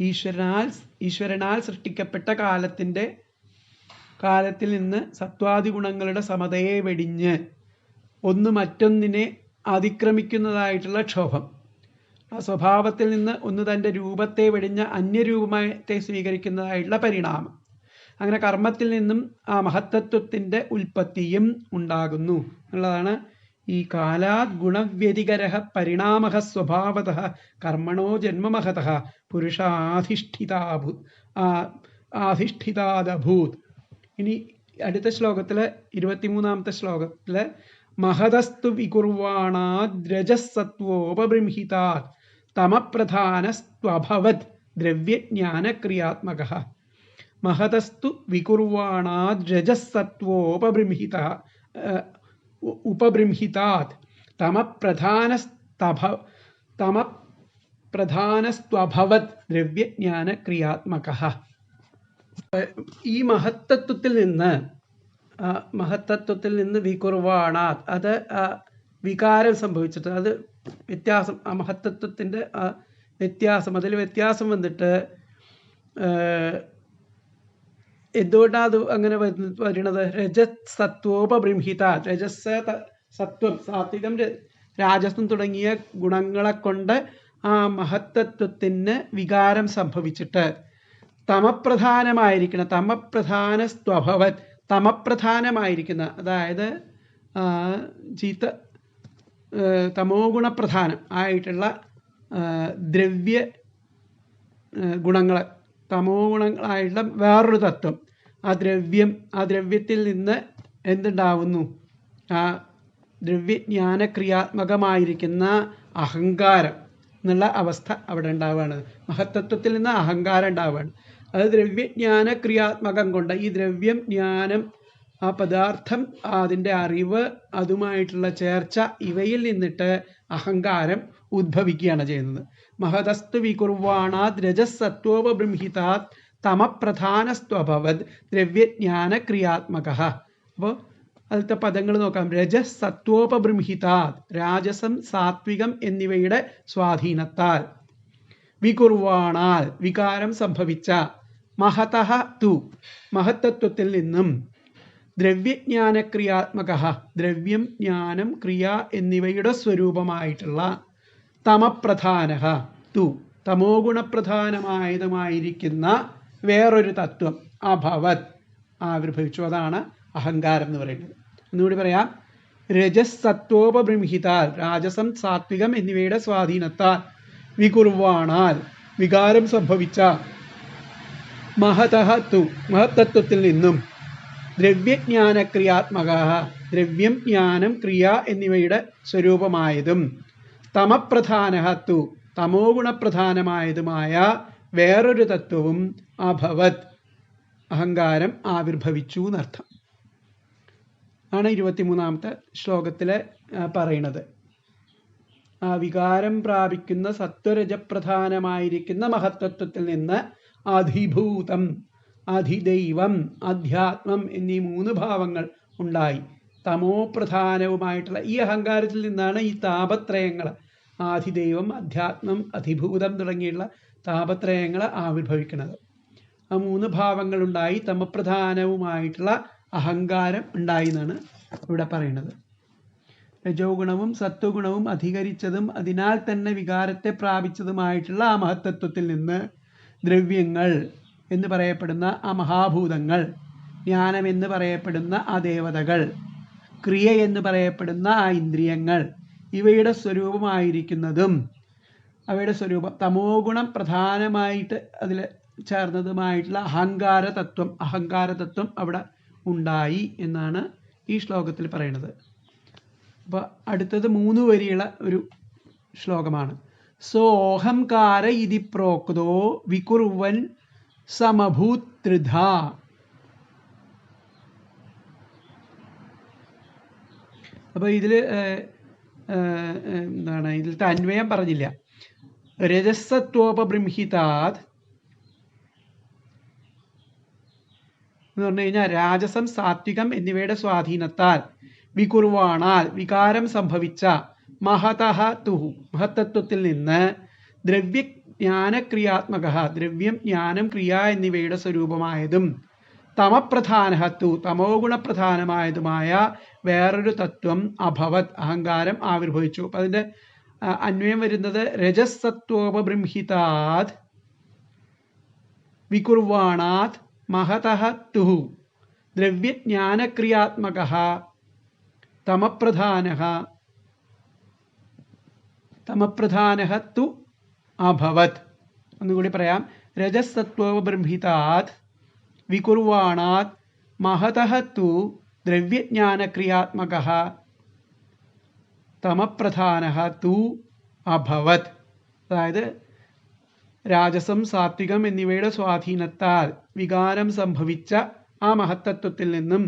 ഈശ്വരനാൽ സൃഷ്ടിക്കപ്പെട്ട കാലത്തിൽ നിന്ന് സത്വാദി ഗുണങ്ങളുടെ സമതയെ വെടിഞ്ഞ് ഒന്ന് മറ്റൊന്നിനെ അതിക്രമിക്കുന്നതായിട്ടുള്ള ക്ഷോഭം, ആ സ്വഭാവത്തിൽ നിന്ന് ഒന്ന് തൻ്റെ രൂപത്തെ വെടിഞ്ഞ അന്യരൂപത്തെ സ്വീകരിക്കുന്നതായിട്ടുള്ള പരിണാമം, അങ്ങനെ കർമ്മത്തിൽ നിന്നും ആ മഹത്തത്വത്തിൻ്റെ ഉൽപ്പത്തിയും ഉണ്ടാകുന്നു എന്നുള്ളതാണ് ഈ കാലാത് ഗുണവ്യതികരഃ പരിണാമഃ സ്വഭാവതഃ കർമ്മണോ ജന്മമഹതഃ പുരുഷാധിഷ്ഠിതാദഭൂത്. ഇനി അടുത്ത ശ്ലോകത്തിൽ 23-ാമത്തെ ശ്ലോകത്തിൽ മഹതസ്തു വികുർവാണാദ്രജസത്വോപബൃംഹിതാത് തമപ്രധാനസ്ത്വഭവത് ദ്രവ്യജ്ഞാനക്രിയാത്മകഃ. മഹതസ്തു വികുർവാണാദ്രജസത്വോപബൃംഹിതാത് തമപ്രധാനസ്ത്വഭവത് ദ്രവ്യജ്ഞാനക്രിയാത്മകഃ. ഈ മഹത്തത്വത്തിൽ നിന്ന് മഹത്തത്വത്തിൽ നിന്ന് വികുർവാണാത്, അത് വികാരം സംഭവിച്ചിട്ട്, അത് വ്യത്യാസം, ആ മഹത്തത്വത്തിൻ്റെ വ്യത്യാസം, അതിൽ വ്യത്യാസം വന്നിട്ട് എന്തുകൊണ്ടാണ് അത് അങ്ങനെ വരുന്നത്? രജസത്വോപബൃംഹിത, രജസ് സത്വം, സാത്വികം, രാജസം തുടങ്ങിയ ഗുണങ്ങളെ കൊണ്ട് ആ മഹത്തത്വത്തിന് വികാരം സംഭവിച്ചിട്ട് തമപ്രധാനമായിരിക്കുന്ന, തമപ്രധാന സ്വഭവത്, തമപ്രധാനമായിരിക്കുന്ന, അതായത് ചീത്ത തമോ ഗുണപ്രധാനം ആയിട്ടുള്ള ദ്രവ്യ ഗുണങ്ങൾ, തമോ ഗുണങ്ങളായിട്ടുള്ള വേറൊരു തത്വം, ആ ദ്രവ്യത്തിൽ നിന്ന് എന്തുണ്ടാവുന്നു? ആ ദ്രവ്യജ്ഞാനക്രിയാത്മകമായിരിക്കുന്ന അഹങ്കാരം എന്നുള്ള അവസ്ഥ അവിടെ ഉണ്ടാവുകയാണ്. മഹത്തത്വത്തിൽ നിന്ന് അഹങ്കാരം ഉണ്ടാവുകയാണ്. അത് ദ്രവ്യജ്ഞാന ക്രിയാത്മകം കൊണ്ട് ഈ ദ്രവ്യം, ജ്ഞാനം, ആ പദാർത്ഥം, അതിൻ്റെ അറിവ്, അതുമായിട്ടുള്ള ചേർച്ച, ഇവയിൽ നിന്നിട്ട് അഹങ്കാരം ഉദ്ഭവിക്കുകയാണ് ചെയ്യുന്നത്. മഹതസ്തു വികുർവാണാത് രജസത്വോപബൃംഹിതാത് തമപ്രധാനസ്ത്വഭവത് ദ്രവ്യജ്ഞാന ക്രിയാത്മക. അപ്പോൾ അതിലത്തെ പദങ്ങൾ നോക്കാം. രജസത്വോപബൃംഹിതാത്, രാജസം, സാത്വികം എന്നിവയുടെ സ്വാധീനത്താൽ, വികുർവാണാൽ, വികാരം സംഭവിച്ച, മഹതഃ തു, മഹത്തത്വത്തിൽ നിന്നും, ദ്രവ്യജ്ഞാനക്രിയാത്മക, ദ്രവ്യം, ജ്ഞാനം, ക്രിയ എന്നിവയുടെ സ്വരൂപമായിട്ടുള്ള, തമപ്രധാനഃ തു, തമോ ഗുണപ്രധാനമായതുമായിരിക്കുന്ന വേറൊരു തത്വം അഭവത്, ആവിർഭവിച്ചു. അതാണ് അഹങ്കാരം എന്ന് പറയുന്നത്. ഒന്നുകൂടി പറയാം. രജസത്വോപബൃംഹിതാൽ, രാജസം, സാത്വികം എന്നിവയുടെ സ്വാധീനത്താൽ, വികുർവാണാൽ, വികാരം സംഭവിച്ച, മഹതഃ തു, മഹത്തത്വത്തിൽ നിന്നും, ദ്രവ്യജ്ഞാനക്രിയാത്മക, ദ്രവ്യം, ജ്ഞാനം, ക്രിയ എന്നിവയുടെ സ്വരൂപമായതും, തമപ്രധാനഃ തു, തമോ ഗുണപ്രധാനമായതുമായ വേറൊരു തത്വവും അഭവത്, അഹങ്കാരം ആവിർഭവിച്ചു എന്നർത്ഥം ആണ് 23-ാമത്തെ ശ്ലോകത്തിൽ പറയുന്നത്. ആ വികാരം പ്രാപിക്കുന്ന സത്വരജപ്രധാനമായിരിക്കുന്ന മഹത്തത്വത്തിൽ നിന്ന് അധിഭൂതം, അധിദൈവം, അധ്യാത്മം എന്നീ 3 ഭാവങ്ങൾ ഉണ്ടായി. തമോ പ്രധാനവുമായിട്ടുള്ള ഈ അഹങ്കാരത്തിൽ നിന്നാണ് ഈ താപത്രയങ്ങൾ, ആധിദൈവം, അധ്യാത്മം, അധിഭൂതം തുടങ്ങിയുള്ള താപത്രയങ്ങൾ ആവിർഭവിക്കുന്നത്. ആ 3 ഭാവങ്ങളുണ്ടായി തമപ്രധാനവുമായിട്ടുള്ള അഹങ്കാരം ഉണ്ടായി എന്നാണ് ഇവിടെ പറയുന്നത്. രജോ ഗുണവും സത്വഗുണവും അധികരിച്ചതും അതിനാൽ തന്നെ വികാരത്തെ പ്രാപിച്ചതുമായിട്ടുള്ള ആ മഹത്തത്വത്തിൽ നിന്ന് ദ്രവ്യങ്ങൾ എന്ന് പറയപ്പെടുന്ന ആ മഹാഭൂതങ്ങൾ, ജ്ഞാനം എന്ന് പറയപ്പെടുന്ന ആ ദേവതകൾ, ക്രിയ എന്ന് പറയപ്പെടുന്ന ആ ഇന്ദ്രിയങ്ങൾ, ഇവയുടെ സ്വരൂപമായിരിക്കുന്നതും, അവയുടെ സ്വരൂപം തമോ ഗുണം പ്രധാനമായിട്ട് അതിൽ ചേർന്നതുമായിട്ടുള്ള അഹങ്കാരതത്വം അവിടെ ഉണ്ടായി എന്നാണ് ഈ ശ്ലോകത്തിൽ പറയുന്നത്. അപ്പോൾ അടുത്തത് 3 വരിയുള്ള ഒരു ശ്ലോകമാണ്. സോഹംകാര ഇതി പ്രോക്തോ വികുർവൻ സമഭൂത് ത്രിധ. അപ്പോൾ ഇതിൽ എന്താണ്, ഇതിലത്തെ അന്വയം പറഞ്ഞില്ല. രജസത്വോപബൃംഹിതാത് എന്ന് പറഞ്ഞു കഴിഞ്ഞാൽ രാജസം, സാത്വികം എന്നിവയുടെ സ്വാധീനത്താൽ, വികുർവാണാൽ, വികാരം സംഭവിച്ച, മഹതഃ തുഹു, മഹത്തത്വത്തിൽ നിന്ന്, ദ്രവ്യജ്ഞാനക്രിയാത്മക, ദ്രവ്യം, ജ്ഞാനം, ക്രിയ എന്നിവയുടെ സ്വരൂപമായതും, തമപ്രധാനഃ തു, തമോ ഗുണപ്രധാനമായതുമായ വേറൊരു തത്വം അഭവത്, അഹങ്കാരം ആവിർഭവിച്ചു. അപ്പം അതിൻ്റെ അന്വയം വരുന്നത് രജസത്വോപബൃംഹിതാത് വികുർവാണാത് മഹതഃ തുഹു ദ്രവ്യജ്ഞാനക്രിയാത്മകഃ തമപ്രധാനഃ തു അഭവത്. ഒന്നുകൂടി പറയാം. രജസത്വോപബൃംഹിതാത് വികുർവാണാത് മഹതഃ തു ദ്രവ്യജ്ഞാനക്രിയാത്മകഃ തമപ്രധാനഃ തു അഭവത്. അതായത് രാജസം, സാത്വികം എന്നിവയുടെ സ്വാധീനത്താൽ വികാരം സംഭവിച്ച ആ മഹത്തത്വത്തിൽ നിന്നും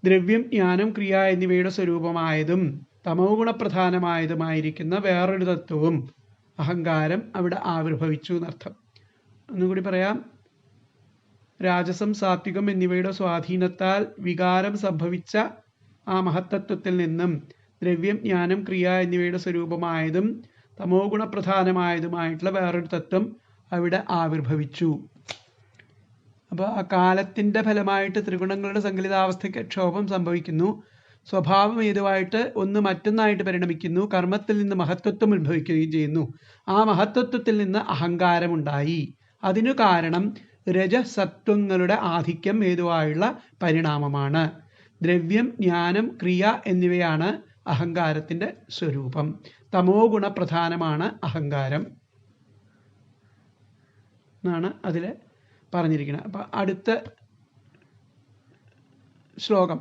ദ്രവ്യം, ജ്ഞാനം, ക്രിയ എന്നിവയുടെ സ്വരൂപമായതും തമോ ഗുണപ്രധാനമായതുമായിരിക്കുന്ന വേറൊരു തത്വവും അഹങ്കാരം അവിടെ ആവിർഭവിച്ചു എന്നർത്ഥം. ഒന്നുകൂടി പറയാം. രാജസം സാത്വികം എന്നിവയുടെ സ്വാധീനത്താൽ വികാരം സംഭവിച്ച ആ മഹത്തത്വത്തിൽ നിന്നും ദ്രവ്യം ജ്ഞാനം ക്രിയ എന്നിവയുടെ സ്വരൂപമായതും തമോ ഗുണപ്രധാനമായതുമായിട്ടുള്ള വേറൊരു തത്വം അവിടെ ആവിർഭവിച്ചു. അപ്പോൾ ആ കാലത്തിൻ്റെ ഫലമായിട്ട് ത്രിഗുണങ്ങളുടെ സങ്കലിതാവസ്ഥയ്ക്ക് ക്ഷോഭം സംഭവിക്കുന്നു. സ്വഭാവം ഏതുവായിട്ട് ഒന്ന് മറ്റൊന്നായിട്ട് പരിണമിക്കുന്നു. കർമ്മത്തിൽ നിന്ന് മഹത്വത്വം ഉത്ഭവിക്കുകയും ചെയ്യുന്നു. ആ മഹത്വത്വത്തിൽ നിന്ന് അഹങ്കാരമുണ്ടായി. അതിനു കാരണം രജസത്വങ്ങളുടെ ആധിക്യം ഹേതുവായുള്ള പരിണാമമാണ്. ദ്രവ്യം ജ്ഞാനം ക്രിയ എന്നിവയാണ് അഹങ്കാരത്തിൻ്റെ സ്വരൂപം. തമോ ഗുണപ്രധാനമാണ് അഹങ്കാരം എന്നാണ് അതിൽ പറഞ്ഞിരിക്കുന്നത്. അപ്പം അടുത്ത ശ്ലോകം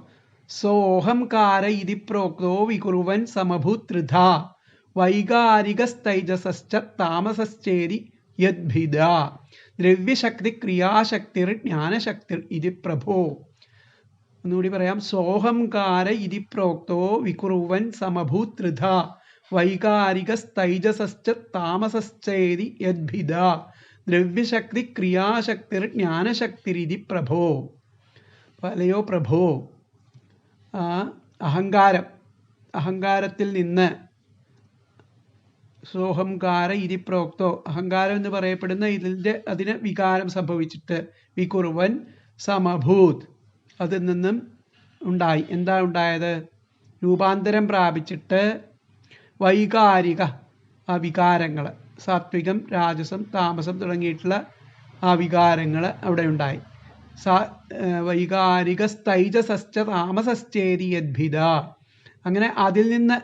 സോഹംകാര ഇതി പ്രോക്തോ വികുറുവൻ സമഭൂത് ത്രിധാ വൈകാരികസ്തൈജസശ്ച താമസശ്ചേതി യദ്ഭിദ ദ്രവ്യശക്തി ക്രിയാശക്തിർ ജ്ഞാനശക്തിർ ഇതി പ്രഭോ. ഒന്നുകൂടി പറയാം. സോഹംകാര ഇതി പ്രോക്തോ വികുറുവൻ സമഭൂത് ത്രിധാ വൈകാരികസ്തൈജസശ്ച താമസശ്ചേതി യദ്ഭിദ ദ്രവ്യശക്തി ക്രിയാശക്തിർ ജ്ഞാനശക്തിരിതി പ്രഭോ. അല്ലയോ പ്രഭോ, അഹങ്കാരത്തിൽ നിന്ന് സോഹംകാര ഇതി പ്രോക്തോ അഹങ്കാരം എന്ന് പറയപ്പെടുന്ന അതിന് വികാരം സംഭവിച്ചിട്ട് വികുറുവൻ സമഭൂത് അതിൽ നിന്നും ഉണ്ടായി. എന്താ ഉണ്ടായത്? രൂപാന്തരം പ്രാപിച്ചിട്ട് വൈകാരിക ആ വികാരങ്ങൾ സാത്വികം രാജസം താമസം തുടങ്ങിയിട്ടുള്ള ആ വികാരങ്ങൾ അവിടെ ഉണ്ടായി. വൈകാരിക സ്തൈജസശ്ച താമസശ്ചേതി യദ്ഭിദ. അങ്ങനെ അതിൽ നിന്ന്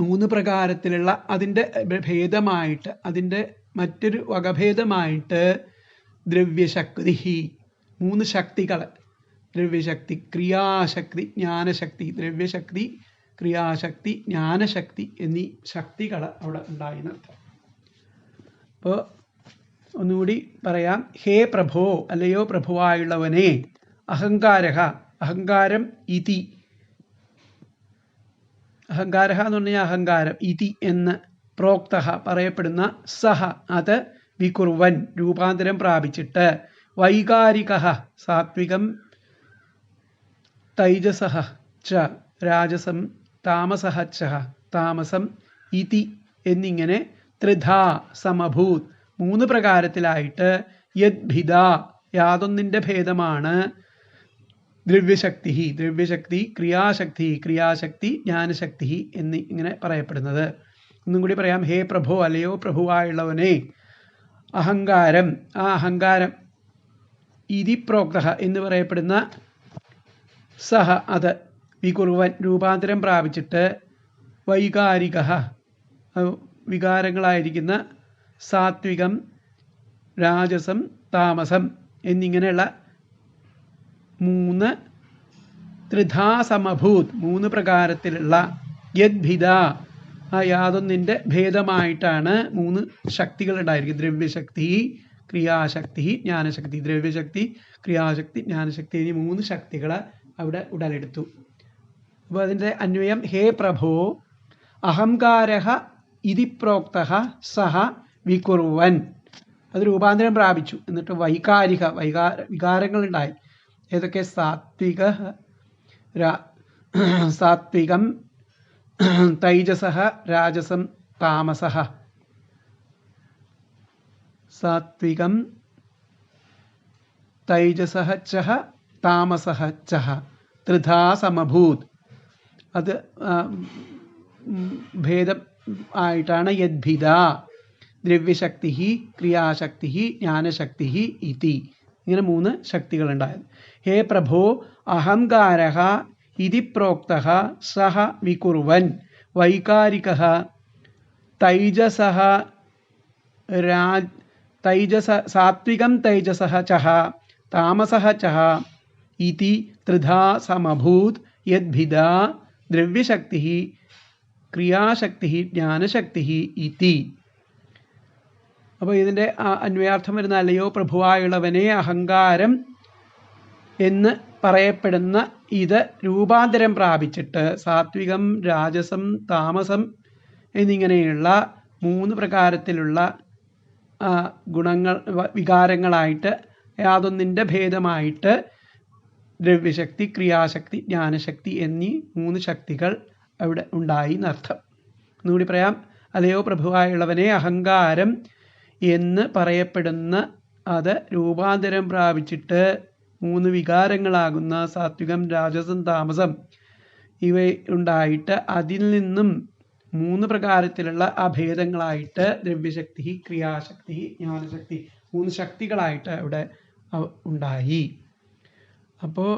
3 പ്രകാരത്തിലുള്ള അതിൻ്റെ ഭേദമായിട്ട് അതിൻ്റെ മറ്റൊരു വകഭേദമായിട്ട് ദ്രവ്യശക്തി 3 ശക്തികൾ ദ്രവ്യശക്തി ക്രിയാശക്തി ജ്ഞാനശക്തി ദ്രവ്യശക്തി ക്രിയാശക്തി ജ്ഞാനശക്തി എന്നീ ശക്തികൾ അവിടെ ഉണ്ടായിരുന്നർത്ഥം. അപ്പോൾ ഒന്നുകൂടി പറയാം. ഹേ പ്രഭോ അല്ലയോ പ്രഭുവായുള്ളവനെ അഹങ്കാരം ഇതി അഹങ്കാര എന്ന് പറഞ്ഞാൽ അഹങ്കാരം ഇതി എന്ന് പ്രോക്ത പറയപ്പെടുന്ന സഹ അത് വികുർവൻ രൂപാന്തരം പ്രാപിച്ചിട്ട് വൈകാരിക സാത്വികം തൈജസഃ ച രാജസം താമസഃ ച താമസം ഇതി എന്നിങ്ങനെ ത്രിധാ സമഭൂത് 3 പ്രകാരത്തിലായിട്ട് യദ്ഭിദ യാതൊന്നിൻ്റെ ഭേദമാണ് ദ്രവ്യശക്തി ക്രിയാശക്തി ജ്ഞാനശക്തി എന്നിങ്ങനെ പറയപ്പെടുന്നത്. ഒന്നും കൂടി പറയാം. ഹേ പ്രഭോ അല്ലയോ പ്രഭുവായുള്ളവനെ അഹങ്കാരം ആ അഹങ്കാരം ഇതി പ്രോക്ത എന്ന് പറയപ്പെടുന്ന സഹ അത് വികുർവൻ രൂപാന്തരം പ്രാപിച്ചിട്ട് വൈകാരിക വികാരങ്ങളായിരിക്കുന്ന സാത്വികം രാജസം താമസം എന്നിങ്ങനെയുള്ള 3 ത്രിധാ സമഭൂത് 3 പ്രകാരത്തിലുള്ള യദ്ഭിദ ആ യാതൊന്നിൻ്റെ ഭേദമായിട്ടാണ് 3 ശക്തികൾ ഉണ്ടായിരിക്കും. ദ്രവ്യശക്തി ക്രിയാശക്തി ജ്ഞാനശക്തി ദ്രവ്യശക്തി ക്രിയാശക്തി ജ്ഞാനശക്തി എന്നീ 3 ശക്തികൾ അവിടെ ഉടലെടുത്തു. അപ്പോൾ അതിൻ്റെ അന്വയം ഹേ പ്രഭോ അഹങ്കാരഃ ഇതി പ്രോക്തഃ സഹ വികുർവൻ അത് രൂപാന്തരം പ്രാപിച്ചു. എന്നിട്ട് വികാരങ്ങളുണ്ടായി. ഏതൊക്കെ? സാത്വികം തൈജസഃ രാജസം താമസഃ സാത്വികം തൈജസഃ ച താമസഃ ച ത്രിധാ സമഭൂത് അത് ഭേദം ആയിട്ടാണ് യദ്ഭിദ ദ്രവ്യശക്തി ക്രിയാശക്തി ജ്ഞാനശക്തി ഇതി ഇങ്ങനെ 3 ശക്തികളുണ്ടായത്. ഹേ പ്രഭോ അഹങ്കാരഃ ഇതി പ്രോക്തഃ സഹ വികുർവൻ വൈകാരികഃ തൈജസഃ സാത്വികം തൈജസഃ ച താമസഃ ച ഇതി ത്രിധാ സമഭൂത് യദ്ഭിദ ദ്രവ്യശക്തി ക്രിയാശക്തി ജ്ഞാനശക്തി ഇതി. അപ്പോൾ ഇതിൻ്റെ അന്വയാർത്ഥം വരുന്ന അല്ലയോ പ്രഭുവായുള്ളവനെ അഹങ്കാരം എന്ന് പറയപ്പെടുന്ന ഇത് രൂപാന്തരം പ്രാപിച്ചിട്ട് സാത്വികം രാജസം താമസം എന്നിങ്ങനെയുള്ള 3 പ്രകാരത്തിലുള്ള ഗുണങ്ങൾ വികാരങ്ങളായിട്ട് യാതൊന്നിൻ്റെ ഭേദമായിട്ട് ദ്രവ്യശക്തി, ക്രിയാശക്തി, ജ്ഞാനശക്തി എന്നീ 3 ശക്തികൾ അവിടെ ഉണ്ടായി എന്നർത്ഥം. ഒന്നുകൂടി പറയാം. അല്ലയോ പ്രഭുവായുള്ളവനെ, അഹങ്കാരം എന്ന് പറയപ്പെടുന്ന അത് രൂപാന്തരം പ്രാപിച്ചിട്ട് 3 വികാരങ്ങളാകുന്ന സാത്വികം, രാജസം, താമസം ഇവ ഉണ്ടായിട്ട് അതിൽ നിന്നും 3 പ്രകാരത്തിലുള്ള അഭേദങ്ങളായിട്ട് ദ്രവ്യശക്തി, ക്രിയാശക്തി, ജ്ഞാനശക്തി 3 ശക്തികളായിട്ട് അവിടെ ഉണ്ടായി. അപ്പോൾ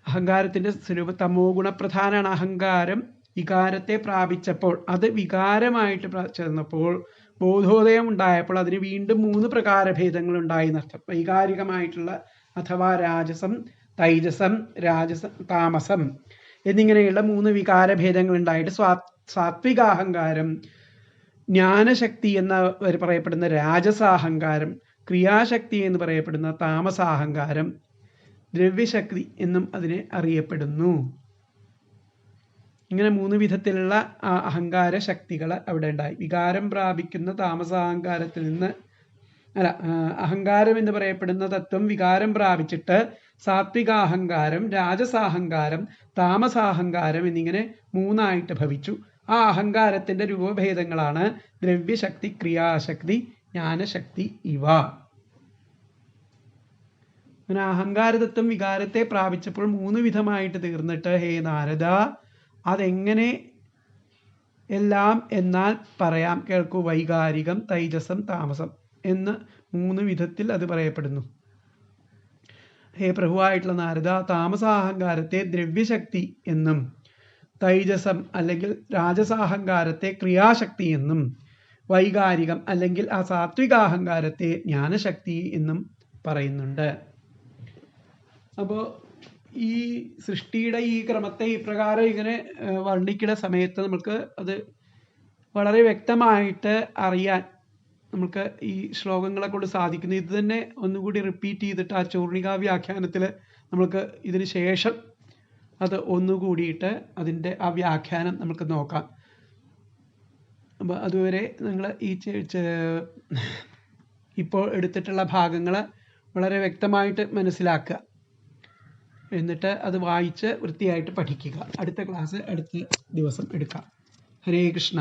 അഹങ്കാരത്തിൻ്റെ സ്വരൂപം തമോ ഗുണപ്രധാനമാണ്. അഹങ്കാരം വികാരത്തെ പ്രാപിച്ചപ്പോൾ, അത് വികാരമായിട്ട് ചേർന്നപ്പോൾ, ബോധോദയം ഉണ്ടായപ്പോൾ അതിന് വീണ്ടും 3 പ്രകാരഭേദങ്ങൾ ഉണ്ടായി എന്നർത്ഥം. വൈകാരികമായിട്ടുള്ള അഥവാ രാജസം, തൈജസം, താമസം എന്നിങ്ങനെയുള്ള 3 വികാരഭേദങ്ങൾ ഉണ്ടായിട്ട് സാത്വികാഹങ്കാരം, ജ്ഞാനശക്തി എന്ന് പറയപ്പെടുന്ന രാജസാഹങ്കാരം, ക്രിയാശക്തി എന്ന് പറയപ്പെടുന്ന താമസാഹങ്കാരം, ദ്രവ്യശക്തി എന്നും അതിനെ അറിയപ്പെടുന്നു. ഇങ്ങനെ 3 വിധത്തിലുള്ള അഹങ്കാര ശക്തികൾ അവിടെ ഉണ്ടായി. വികാരം പ്രാപിക്കുന്ന താമസാഹങ്കാരത്തിൽ നിന്ന് അഹങ്കാരം എന്ന് പറയപ്പെടുന്ന തത്വം വികാരം പ്രാപിച്ചിട്ട് സാത്വികാഹങ്കാരം, രാജസാഹങ്കാരം, താമസാഹങ്കാരം എന്നിങ്ങനെ 3ആയിട്ട് ഭവിച്ചു. ആ അഹങ്കാരത്തിന്റെ രൂപഭേദങ്ങളാണ് ദ്രവ്യശക്തി, ക്രിയാശക്തി, ജ്ഞാനശക്തി ഇവ. അങ്ങനെ അഹങ്കാരതത്വം വികാരത്തെ പ്രാപിച്ചപ്പോൾ 3 വിധമായിട്ട് തീർന്നിട്ട്, ഹേ നാരദ, അതെങ്ങനെ എല്ലാം എന്നാൽ പറയാം കേൾക്കൂ. വൈകാരികം, തൈജസം, താമസം എന്ന് 3 വിധത്തിൽ അത് പറയപ്പെടുന്നു. ഹേ പ്രഭുവായിട്ടുള്ള നാരദ, താമസാഹങ്കാരത്തെ ദ്രവ്യശക്തി എന്നും തൈജസം അല്ലെങ്കിൽ രാജസാഹങ്കാരത്തെ ക്രിയാശക്തി എന്നും വൈകാരികം അല്ലെങ്കിൽ ആ സാത്വികാഹങ്കാരത്തെ ജ്ഞാനശക്തി എന്നും പറയുന്നുണ്ട്. അപ്പോൾ ഈ സൃഷ്ടിയുടെ ഈ ക്രമത്തെ ഇപ്രകാരം ഇങ്ങനെ വർണ്ണിക്കുന്ന സമയത്ത് നമുക്ക് അത് വളരെ വ്യക്തമായിട്ട് അറിയാൻ നമുക്ക് ഈ ശ്ലോകങ്ങളെ കൊണ്ട് സാധിക്കുന്നു. ഇത് തന്നെ ഒന്നുകൂടി റിപ്പീറ്റ് ചെയ്തിട്ട് ആ ചൂർണികാ വ്യാഖ്യാനത്തിൽ നമുക്ക് ഇതിന് ശേഷം അത് ഒന്നുകൂടിയിട്ട് അതിൻ്റെ ആ വ്യാഖ്യാനം നമുക്ക് നോക്കാം. അപ്പോൾ അതുവരെ നിങ്ങൾ ഈ ഇപ്പോൾ എടുത്തിട്ടുള്ള ഭാഗങ്ങൾ വളരെ വ്യക്തമായിട്ട് മനസ്സിലാക്കുക. എന്നിട്ട് അത് വായിച്ച് വൃത്തിയായിട്ട് പഠിക്കുക. അടുത്ത ക്ലാസ് അടുത്ത ദിവസം എടുക്കാം. ഹരേ കൃഷ്ണ.